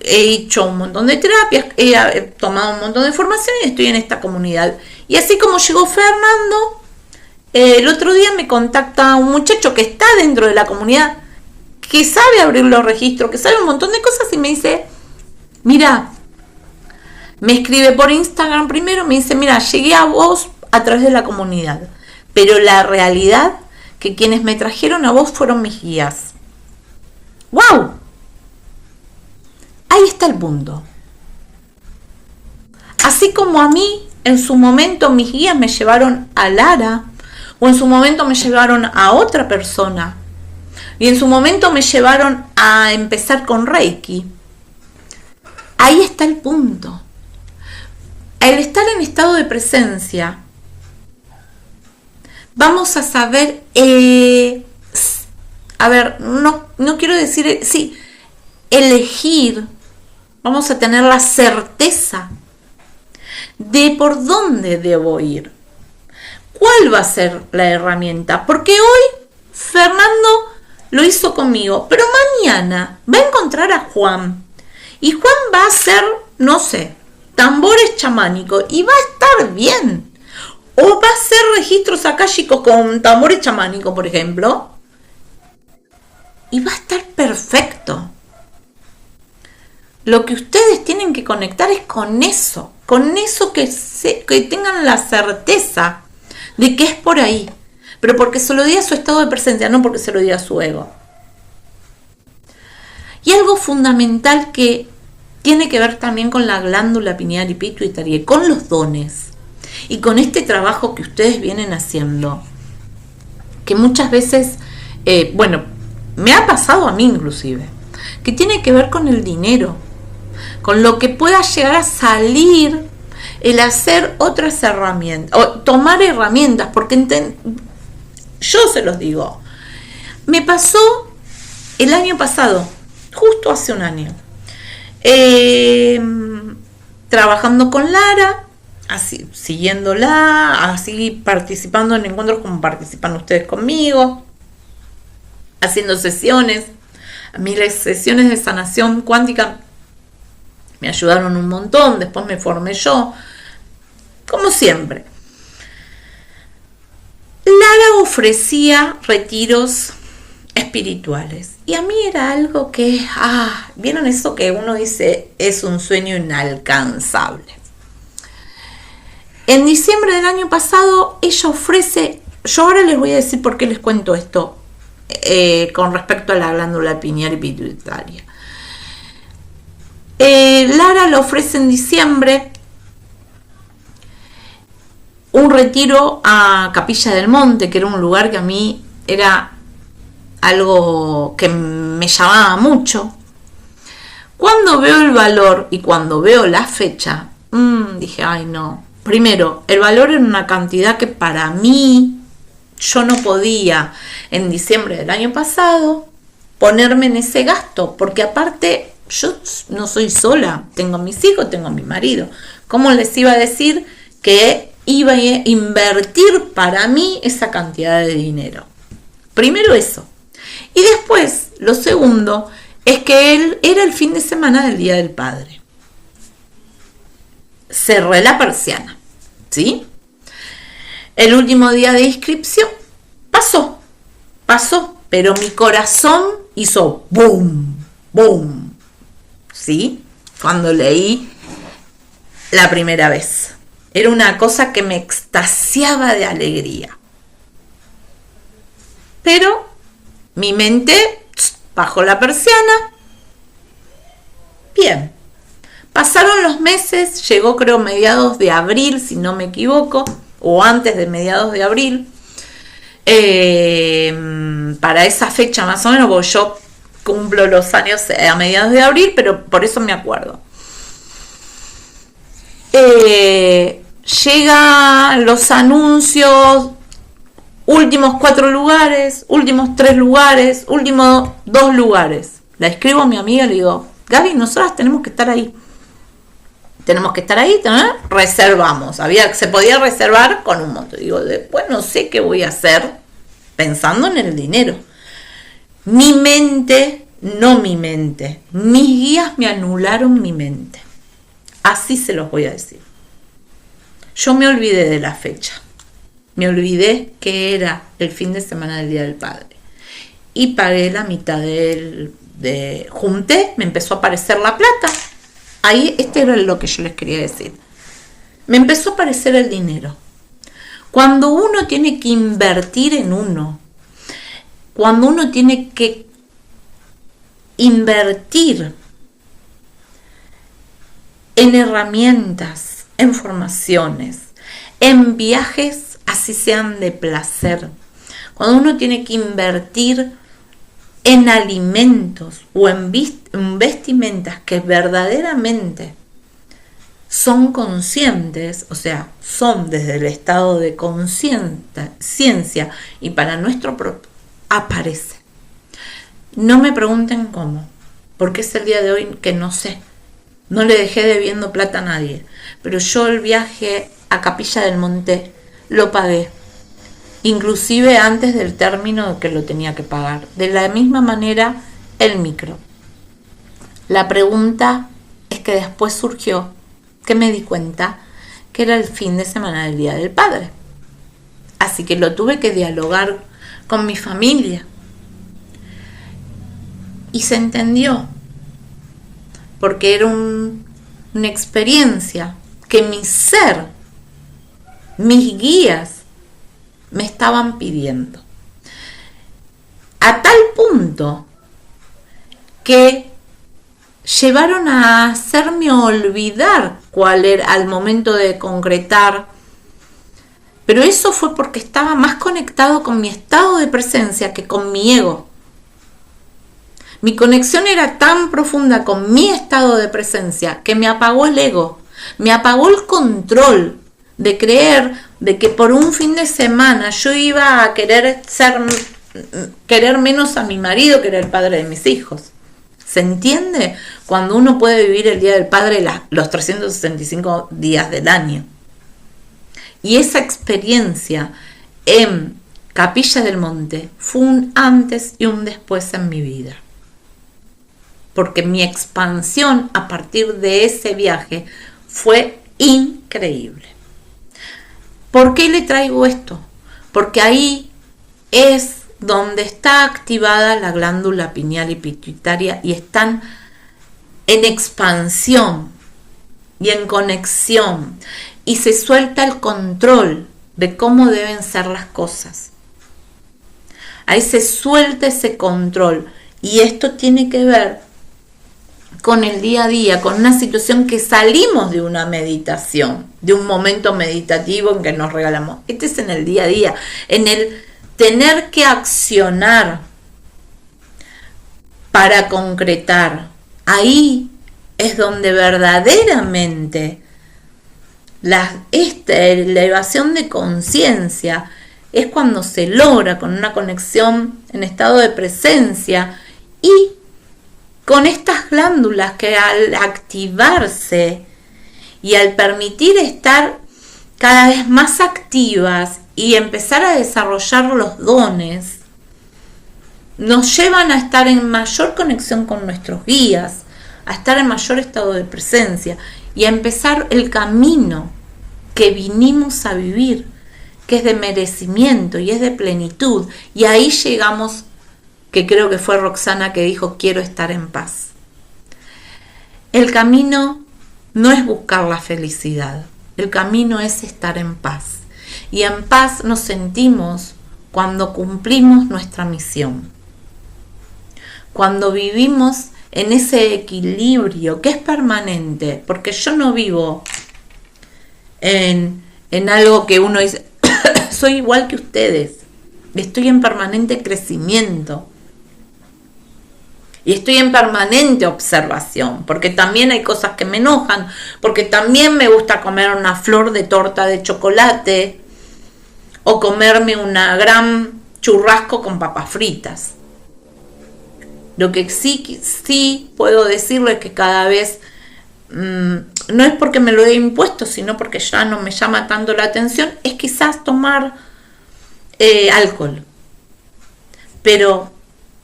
he hecho un montón de terapias, he tomado un montón de formación y estoy en esta comunidad. Y así como llegó Fernando, el otro día me contacta un muchacho que está dentro de la comunidad, que sabe abrir los registros, que sabe un montón de cosas y me dice, mira, me escribe por Instagram primero, me dice, mira, llegué a vos a través de la comunidad, pero la realidad que quienes me trajeron a vos fueron mis guías. ¡Wow! Ahí está el punto. Así como a mí, en su momento mis guías me llevaron a Lara, o en su momento me llevaron a otra persona, y en su momento me llevaron a empezar con Reiki. Ahí está el punto. El estar en estado de presencia vamos a saber, no quiero decir, sí, elegir, vamos a tener la certeza de por dónde debo ir. ¿Cuál va a ser la herramienta? Porque hoy Fernando lo hizo conmigo, pero mañana va a encontrar a Juan y Juan va a hacer, no sé, tambores chamánicos y va a estar bien. O va a hacer registros akáshicos con tambores chamánicos, por ejemplo, y va a estar perfecto. Lo que ustedes tienen que conectar es con eso que tengan la certeza de que es por ahí, pero porque se lo diga a su estado de presencia, no porque se lo diga a su ego. Y algo fundamental que tiene que ver también con la glándula pineal y pituitaria, con los dones y con este trabajo que ustedes vienen haciendo, que muchas veces, me ha pasado a mí inclusive, que tiene que ver con el dinero, con lo que pueda llegar a salir el hacer otras herramientas, o tomar herramientas, porque yo se los digo, me pasó el año pasado, justo hace un año, trabajando con Lara, así, siguiéndola, así participando en encuentros como participan ustedes conmigo, haciendo sesiones. A mí las sesiones de sanación cuántica me ayudaron un montón, después me formé yo, como siempre. Lara ofrecía retiros espirituales y a mí era algo que, ¿vieron eso que uno dice es un sueño inalcanzable? En diciembre del año pasado ella ofrece, yo ahora les voy a decir por qué les cuento esto con respecto a la glándula pineal y pituitaria. Lara lo ofrece en diciembre un retiro a Capilla del Monte, que era un lugar que a mí era algo que me llamaba mucho. Cuando veo el valor y cuando veo la fecha, dije, ay no. Primero, el valor era una cantidad que para mí, yo no podía en diciembre del año pasado ponerme en ese gasto, porque aparte yo no soy sola, tengo mis hijos, tengo a mi marido. ¿Cómo les iba a decir que iba a invertir para mí esa cantidad de dinero? Primero eso. Y después, lo segundo, es que él era el fin de semana del Día del Padre. Cerré la persiana, ¿sí? El último día de inscripción pasó, pero mi corazón hizo boom, boom, ¿sí? Cuando leí la primera vez. Era una cosa que me extasiaba de alegría. Pero mi mente bajó la persiana. Bien. Pasaron los meses, llegó creo mediados de abril, si no me equivoco, o antes de mediados de abril. Para esa fecha más o menos, porque yo cumplo los años a mediados de abril, pero por eso me acuerdo. Llegan los anuncios, últimos 4 lugares, últimos 3 lugares, últimos 2 lugares. La escribo a mi amiga y le digo, Gaby, nosotras tenemos que estar ahí. Reservamos. Se podía reservar con un monto. Digo, después no sé qué voy a hacer pensando en el dinero. Mi mente, mis guías me anularon mi mente. Así se los voy a decir. Yo me olvidé de la fecha. Me olvidé que era el fin de semana del Día del Padre. Y pagué la mitad junté, me empezó a aparecer la plata. Ahí, era lo que yo les quería decir. Me empezó a aparecer el dinero. Cuando uno tiene que invertir en uno, cuando uno tiene que invertir en herramientas, en formaciones, en viajes, así sean de placer, cuando uno tiene que invertir en alimentos o en vestimentas que verdaderamente son conscientes, o sea, son desde el estado de conciencia y para nuestro propio, aparece. No me pregunten cómo, porque es el día de hoy que no sé. No le dejé debiendo plata a nadie, pero yo el viaje a Capilla del Monte lo pagué, inclusive antes del término que lo tenía que pagar. De la misma manera, el micro. La pregunta es que después surgió, que me di cuenta que era el fin de semana del Día del Padre. Así que lo tuve que dialogar con mi familia. Y se entendió, porque era una experiencia que mi ser, mis guías, me estaban pidiendo. A tal punto que llevaron a hacerme olvidar cuál era al momento de concretar, pero eso fue porque estaba más conectado con mi estado de presencia que con mi ego. Mi conexión era tan profunda con mi estado de presencia que me apagó el ego, me apagó el control de creer de que por un fin de semana yo iba a querer menos a mi marido, que era el padre de mis hijos. ¿Se entiende? Cuando uno puede vivir el Día del Padre los 365 días del año. Y esa experiencia en Capilla del Monte fue un antes y un después en mi vida. Porque mi expansión a partir de ese viaje fue increíble. ¿Por qué le traigo esto? Porque ahí es donde está activada la glándula pineal y pituitaria y están en expansión y en conexión y se suelta el control de cómo deben ser las cosas. Ahí se suelta ese control y esto tiene que ver con el día a día, con una situación que salimos de una meditación, de un momento meditativo en que nos regalamos. Este es en el día a día, en el tener que accionar para concretar. Ahí es donde verdaderamente esta elevación de conciencia es cuando se logra con una conexión en estado de presencia y con estas glándulas que al activarse y al permitir estar cada vez más activas y empezar a desarrollar los dones, nos llevan a estar en mayor conexión con nuestros guías, a estar en mayor estado de presencia y a empezar el camino que vinimos a vivir, que es de merecimiento y es de plenitud. Y ahí llegamos, que creo que fue Roxana que dijo, quiero estar en paz. El camino no es buscar la felicidad, el camino es estar en paz. Y en paz nos sentimos cuando cumplimos nuestra misión, cuando vivimos en ese equilibrio que es permanente, porque yo no vivo en algo que uno dice, soy igual que ustedes, estoy en permanente crecimiento y estoy en permanente observación, porque también hay cosas que me enojan, porque también me gusta comer una flor de torta de chocolate o comerme una gran churrasco con papas fritas. Lo que sí puedo decirle es que cada vez no es porque me lo he impuesto, sino porque ya no me llama tanto la atención, es quizás tomar alcohol. Pero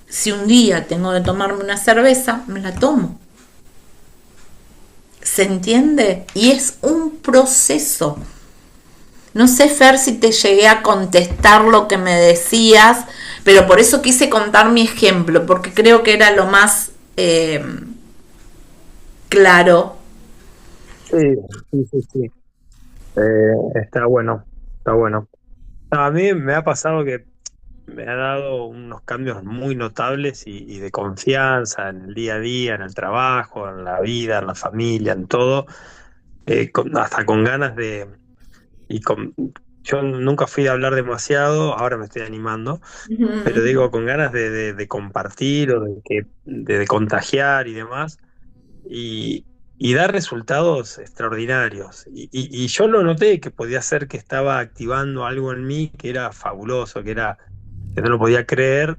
si un día tengo que tomarme una cerveza, me la tomo. ¿Se entiende? Y es un proceso. No sé, Fer, si te llegué a contestar lo que me decías, pero por eso quise contar mi ejemplo, porque creo que era lo más claro. Sí, sí. Está bueno, está bueno. No, a mí me ha pasado que me ha dado unos cambios muy notables y de confianza en el día a día, en el trabajo, en la vida, en la familia, en todo, hasta con ganas de... Y con, yo nunca fui a hablar demasiado, ahora me estoy animando, pero digo, con ganas de compartir o de contagiar y demás. y da resultados extraordinarios. Y yo lo noté que podía ser que estaba activando algo en mí que era fabuloso, que no lo podía creer.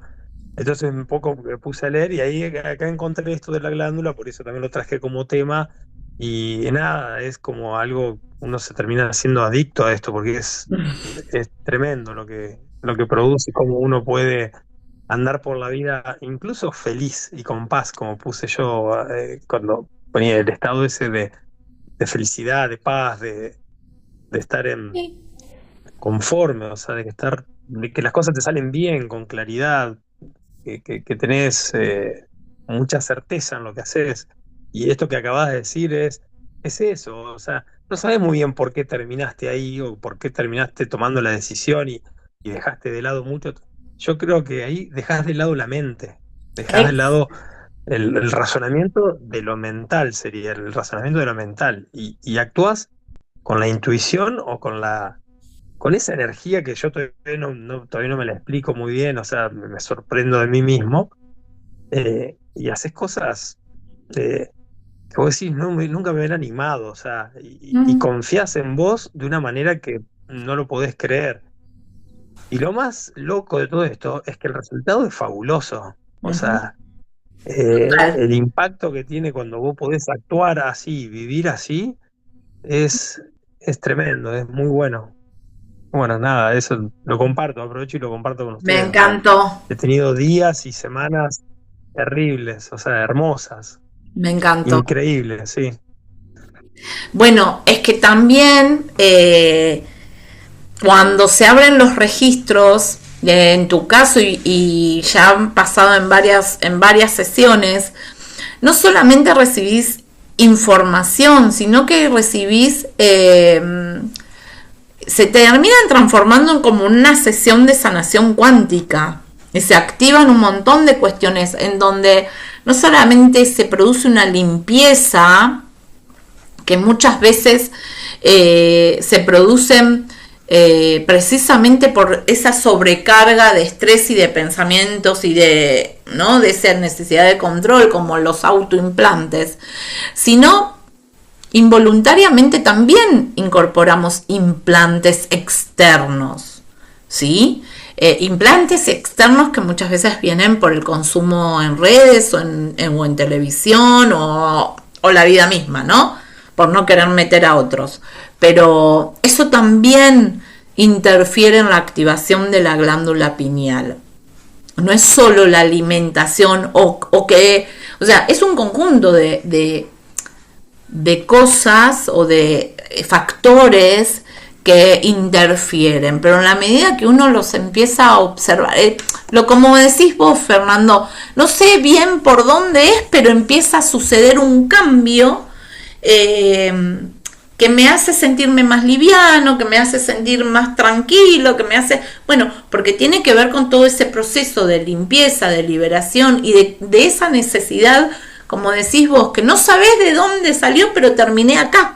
Entonces un poco me puse a leer y ahí acá encontré esto de la glándula, por eso también lo traje como tema. Y nada, es como algo, uno se termina siendo adicto a esto, porque es tremendo lo que produce, cómo uno puede andar por la vida incluso feliz y con paz, como puse yo cuando ponía el estado ese de felicidad, de paz, de estar en Sí. conforme, o sea, de que las cosas te salen bien, con claridad, que tenés mucha certeza en lo que haces. Y esto que acabas de decir es eso, o sea, no sabes muy bien por qué terminaste ahí o por qué terminaste tomando la decisión y dejaste de lado mucho. Yo creo que ahí dejas de lado la mente, dejas de Ex- lado el razonamiento de lo mental, sería el razonamiento de lo mental, y actúas con la intuición o con esa energía que yo todavía no me la explico muy bien, o sea, me sorprendo de mí mismo, y haces cosas que vos decís, no, nunca me hubiera animado, o sea, y mm, confías en vos de una manera que no lo podés creer. Y lo más loco de todo esto es que el resultado es fabuloso, o ujú. sea, Total. el impacto que tiene cuando vos podés actuar así, vivir así, es, es tremendo, es muy bueno. Bueno, nada, eso lo comparto, aprovecho y lo comparto con Me ustedes. O sea, encantó, he tenido días y semanas terribles, o sea, hermosas, me encantó. increíbles, sí. Bueno, es que también cuando se abren los registros, en tu caso y ya han pasado en varias sesiones, no solamente recibís información, sino que recibís, se terminan transformando en como una sesión de sanación cuántica. Y se activan un montón de cuestiones en donde no solamente se produce una limpieza, que muchas veces se producen precisamente por esa sobrecarga de estrés y de pensamientos y de, ¿no?, de esa necesidad de control, como los autoimplantes, sino involuntariamente también incorporamos implantes externos, ¿sí? Implantes externos que muchas veces vienen por el consumo en redes o en televisión o la vida misma, ¿no? Por no querer meter a otros. Pero eso también interfiere en la activación de la glándula pineal. No es solo la alimentación o sea, es un conjunto de cosas o de factores que interfieren, pero en la medida que uno los empieza a observar, lo como decís vos, Fernando, no sé bien por dónde es, pero empieza a suceder un cambio que me hace sentirme más liviano, que me hace sentir más tranquilo, que me hace, bueno, porque tiene que ver con todo ese proceso de limpieza, de liberación y de esa necesidad, como decís vos, que no sabés de dónde salió, pero terminé acá.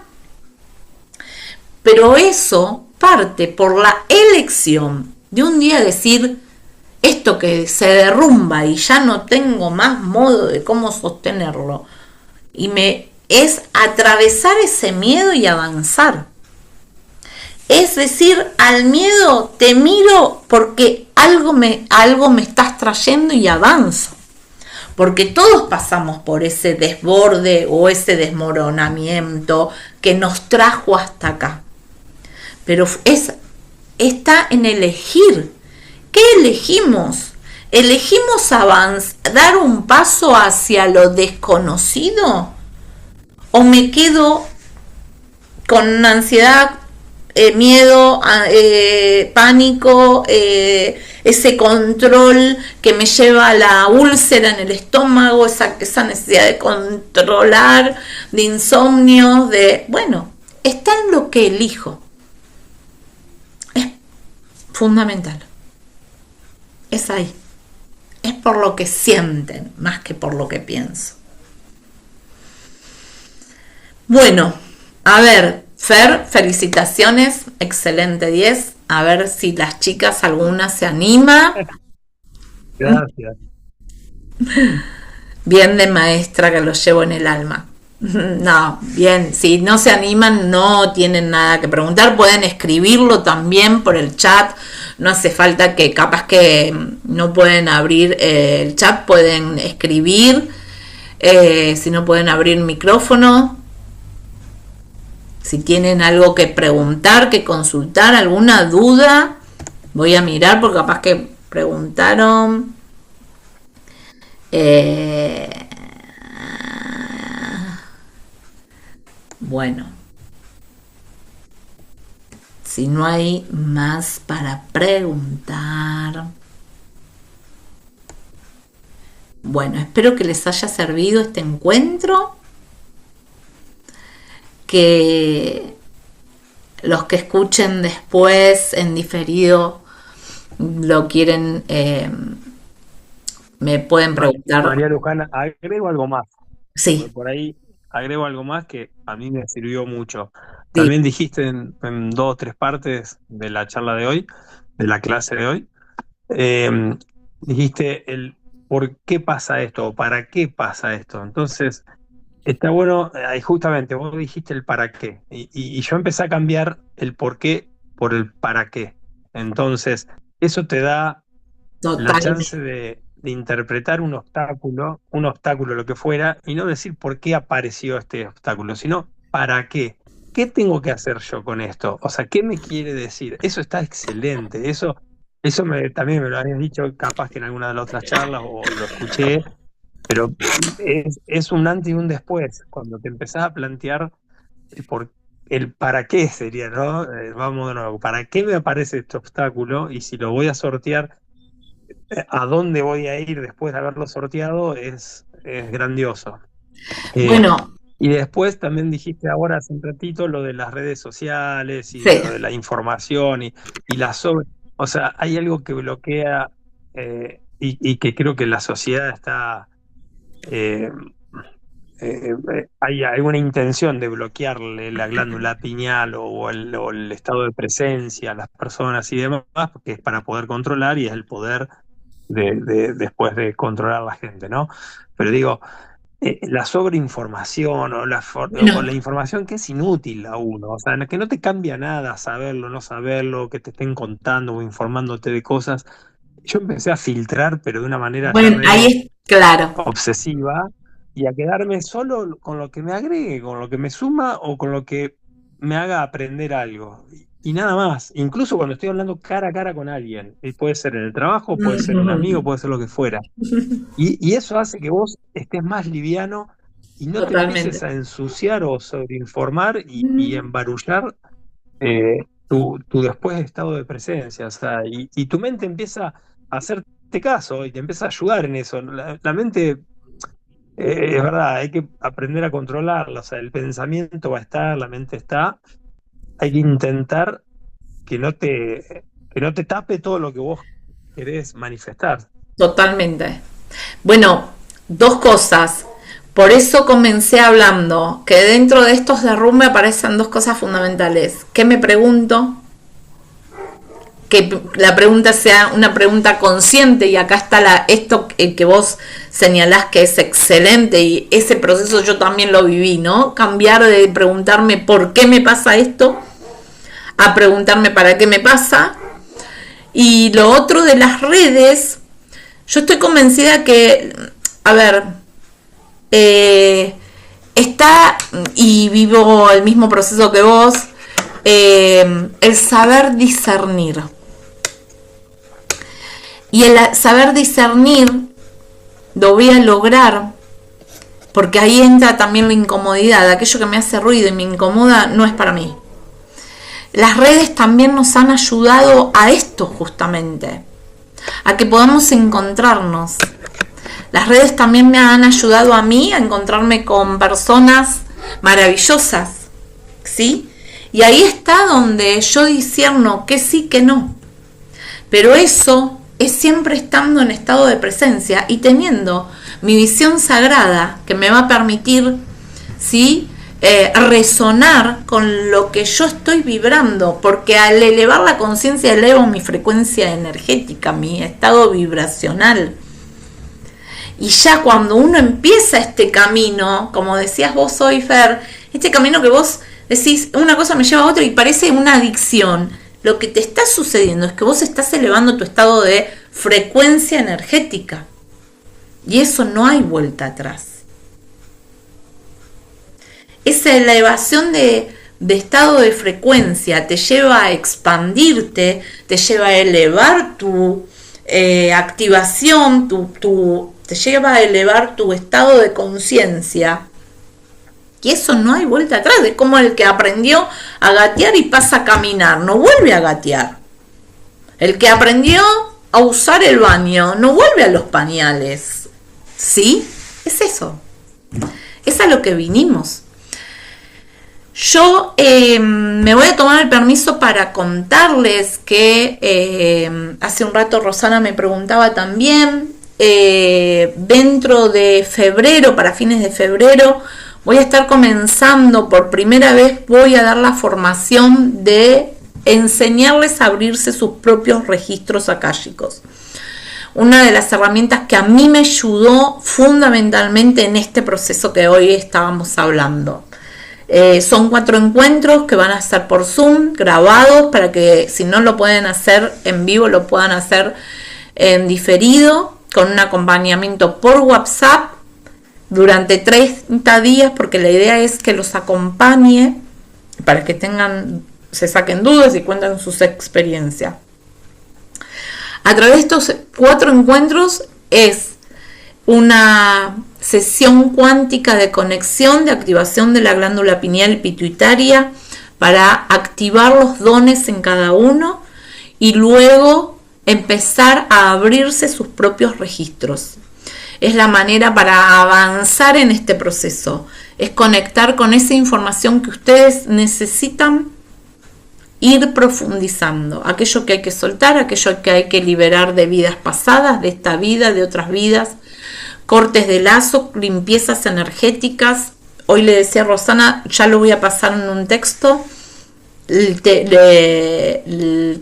Pero eso parte por la elección de un día decir, esto que se derrumba y ya no tengo más modo de cómo sostenerlo, y me es atravesar ese miedo y avanzar. Es decir, al miedo te miro porque algo me estás trayendo y avanzo. Porque todos pasamos por ese desborde o ese desmoronamiento que nos trajo hasta acá. Pero está en elegir. ¿Qué elegimos? ¿Elegimos dar un paso hacia lo desconocido? ¿O me quedo con ansiedad, miedo, pánico, ese control que me lleva a la úlcera en el estómago, esa necesidad de controlar, de insomnio, bueno, está en lo que elijo. Es fundamental. Es ahí. Es por lo que sienten, más que por lo que pienso. Bueno, a ver, Fer, felicitaciones, excelente 10. A ver si las chicas alguna se anima. Gracias. Bien de maestra que lo llevo en el alma. No, bien, si no se animan, no tienen nada que preguntar, pueden escribirlo también por el chat, no hace falta que capaz que no pueden abrir el chat, pueden escribir, si no pueden abrir micrófono, si tienen algo que preguntar, que consultar, alguna duda, voy a mirar porque capaz que preguntaron. Bueno, si no hay más para preguntar. Bueno, espero que les haya servido este encuentro, que los que escuchen después en diferido lo quieren, me pueden preguntar. María Luján, agrego algo más. Sí, Por ahí agrego algo más que a mí me sirvió mucho. sí, También dijiste en 2 o 3 partes de la charla de hoy, de la clase de hoy, eh, dijiste el por qué pasa esto o para qué pasa esto. Entonces, está bueno, ahí justamente vos dijiste el para qué y yo empecé a cambiar el por qué por el para qué. Entonces, eso te da la chance totalmente. de interpretar un obstáculo, lo que fuera, y no decir por qué apareció este obstáculo, sino para qué. ¿Qué tengo que hacer yo con esto? O sea, ¿qué me quiere decir? Eso está excelente. Eso también me lo habías dicho, capaz que en alguna de las otras charlas o lo escuché, pero es un antes y un después. Cuando te empezás a plantear el para qué sería, ¿no? Vamos de nuevo, ¿para qué me aparece este obstáculo? Y si lo voy a sortear, a dónde voy a ir después de haberlo sorteado es grandioso. Eh, Bueno, y después también dijiste ahora hace un ratito lo de las redes sociales y sí, lo de la información y la sobre... O sea, hay algo que bloquea y que creo que la sociedad está... eh, hay una intención de bloquearle la glándula pineal o el estado de presencia a las personas y demás, porque es para poder controlar y es el poder después de controlar a la gente, ¿no? Pero digo, la sobreinformación o bueno, la información que es inútil a uno, o sea, que no te cambia nada saberlo, no saberlo, que te estén contando o informándote de cosas. Yo empecé a filtrar, pero de una manera ya bueno, ahí re es claro, obsesiva y a quedarme solo con lo que me agregue, con lo que me suma o con lo que me haga aprender algo. Y nada más, incluso cuando estoy hablando cara a cara con alguien, y puede ser en el trabajo, puede ser un amigo, puede ser lo que fuera. Y eso hace que vos estés más liviano y no te empieces totalmente. a ensuciar o sobreinformar y embarullar tu después estado de presencia. O sea, y tu mente empieza a hacerte caso y te empieza a ayudar en eso. La mente, es verdad, hay que aprender a controlarla. O sea, el pensamiento va a estar, la mente está. Hay que intentar que no te tape todo lo que vos querés manifestar. Totalmente. Bueno, dos cosas. Por eso comencé hablando que dentro de estos derrumbes aparecen dos cosas fundamentales. ¿Qué me pregunto? Que la pregunta sea una pregunta consciente y acá está esto que vos señalás que es excelente y ese proceso yo también lo viví, ¿no? Cambiar de preguntarme por qué me pasa esto a preguntarme para qué me pasa. Y lo otro de las redes, yo estoy convencida que, a ver, está, y vivo el mismo proceso que vos, el saber discernir. Y el saber discernir lo voy a lograr porque ahí entra también la incomodidad. Aquello que me hace ruido y me incomoda no es para mí. Las redes también nos han ayudado a esto justamente, a que podamos encontrarnos. Las redes también me han ayudado a mí a encontrarme con personas maravillosas, ¿sí? Y ahí está donde yo discierno que sí, que no. Pero eso es siempre estando en estado de presencia y teniendo mi visión sagrada que me va a permitir, ¿sí? Resonar con lo que yo estoy vibrando, porque al elevar la conciencia elevo mi frecuencia energética, mi estado vibracional. Y ya cuando uno empieza este camino, como decías vos hoy, Fer, este camino que vos decís, una cosa me lleva a otra y parece una adicción, lo que te está sucediendo es que vos estás elevando tu estado de frecuencia energética. Y eso no hay vuelta atrás. Esa elevación de estado de frecuencia te lleva a expandirte, te lleva a elevar tu activación, te lleva a elevar tu estado de conciencia. Y eso no hay vuelta atrás. Es como el que aprendió a gatear y pasa a caminar, no vuelve a gatear. El que aprendió a usar el baño no vuelve a los pañales. ¿Sí? Es eso. Es a lo que vinimos. Yo me voy a tomar el permiso para contarles que hace un rato Rosana me preguntaba también, dentro de febrero, para fines de febrero, voy a estar comenzando, por primera vez voy a dar la formación de enseñarles a abrirse sus propios registros akáshicos. Una de las herramientas que a mí me ayudó fundamentalmente en este proceso que hoy estábamos hablando. Son 4 encuentros que van a estar por Zoom, grabados, para que si no lo pueden hacer en vivo, lo puedan hacer en diferido, con un acompañamiento por WhatsApp durante 30 días, porque la idea es que los acompañe para que se saquen dudas y cuenten sus experiencias. A través de estos 4 encuentros es una sesión cuántica de conexión, de activación de la glándula pineal pituitaria para activar los dones en cada uno y luego empezar a abrirse sus propios registros. Es la manera para avanzar en este proceso, es conectar con esa información que ustedes necesitan ir profundizando, aquello que hay que soltar, aquello que hay que liberar de vidas pasadas, de esta vida, de otras vidas, cortes de lazo, limpiezas energéticas. Hoy le decía a Rosana, ya lo voy a pasar en un texto, el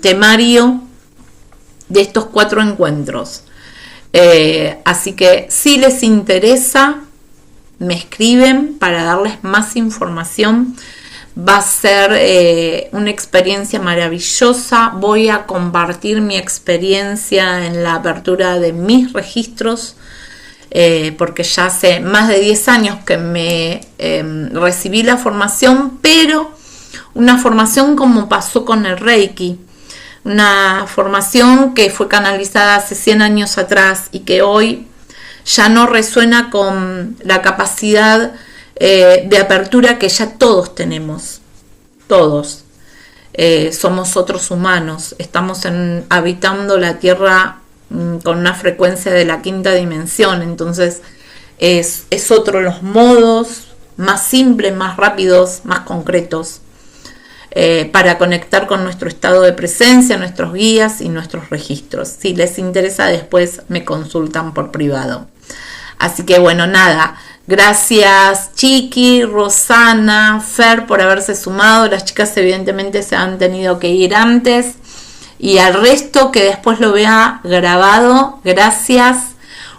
temario de estos 4 encuentros. Así que si les interesa, me escriben para darles más información. Va a ser una experiencia maravillosa. Voy a compartir mi experiencia en la apertura de mis registros, porque ya hace más de 10 años que me recibí la formación, pero una formación como pasó con el Reiki, una formación que fue canalizada hace 100 años atrás y que hoy ya no resuena con la capacidad de apertura que ya todos tenemos. Todos somos otros humanos, estamos habitando la Tierra con una frecuencia de la 5ª dimensión, entonces es otro los modos más simples, más rápidos, más concretos, para conectar con nuestro estado de presencia, nuestros guías y nuestros registros. Si les interesa, después me consultan por privado. Así que bueno, nada, gracias Chiqui, Rosana, Fer por haberse sumado. Las chicas evidentemente se han tenido que ir antes, y al resto que después lo vea grabado, gracias.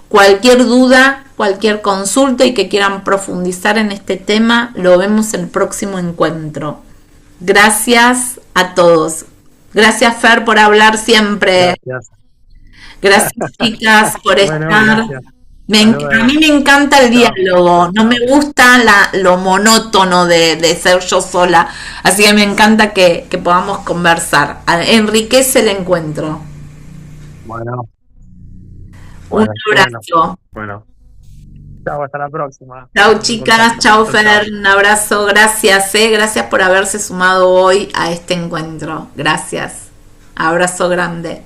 Cualquier duda, cualquier consulta y que quieran profundizar en este tema, lo vemos en el próximo encuentro. Gracias a todos. Gracias, Fer, por hablar siempre. Gracias chicas, por estar. Gracias. A mí me encanta el diálogo, no me gusta lo monótono de ser yo sola, así que me encanta que podamos conversar. Enriquece el encuentro. Bueno, un abrazo. Bueno. Chao, hasta la próxima. Chao chicas, chao Fer, un abrazo, gracias, gracias por haberse sumado hoy a este encuentro. Gracias. Abrazo grande.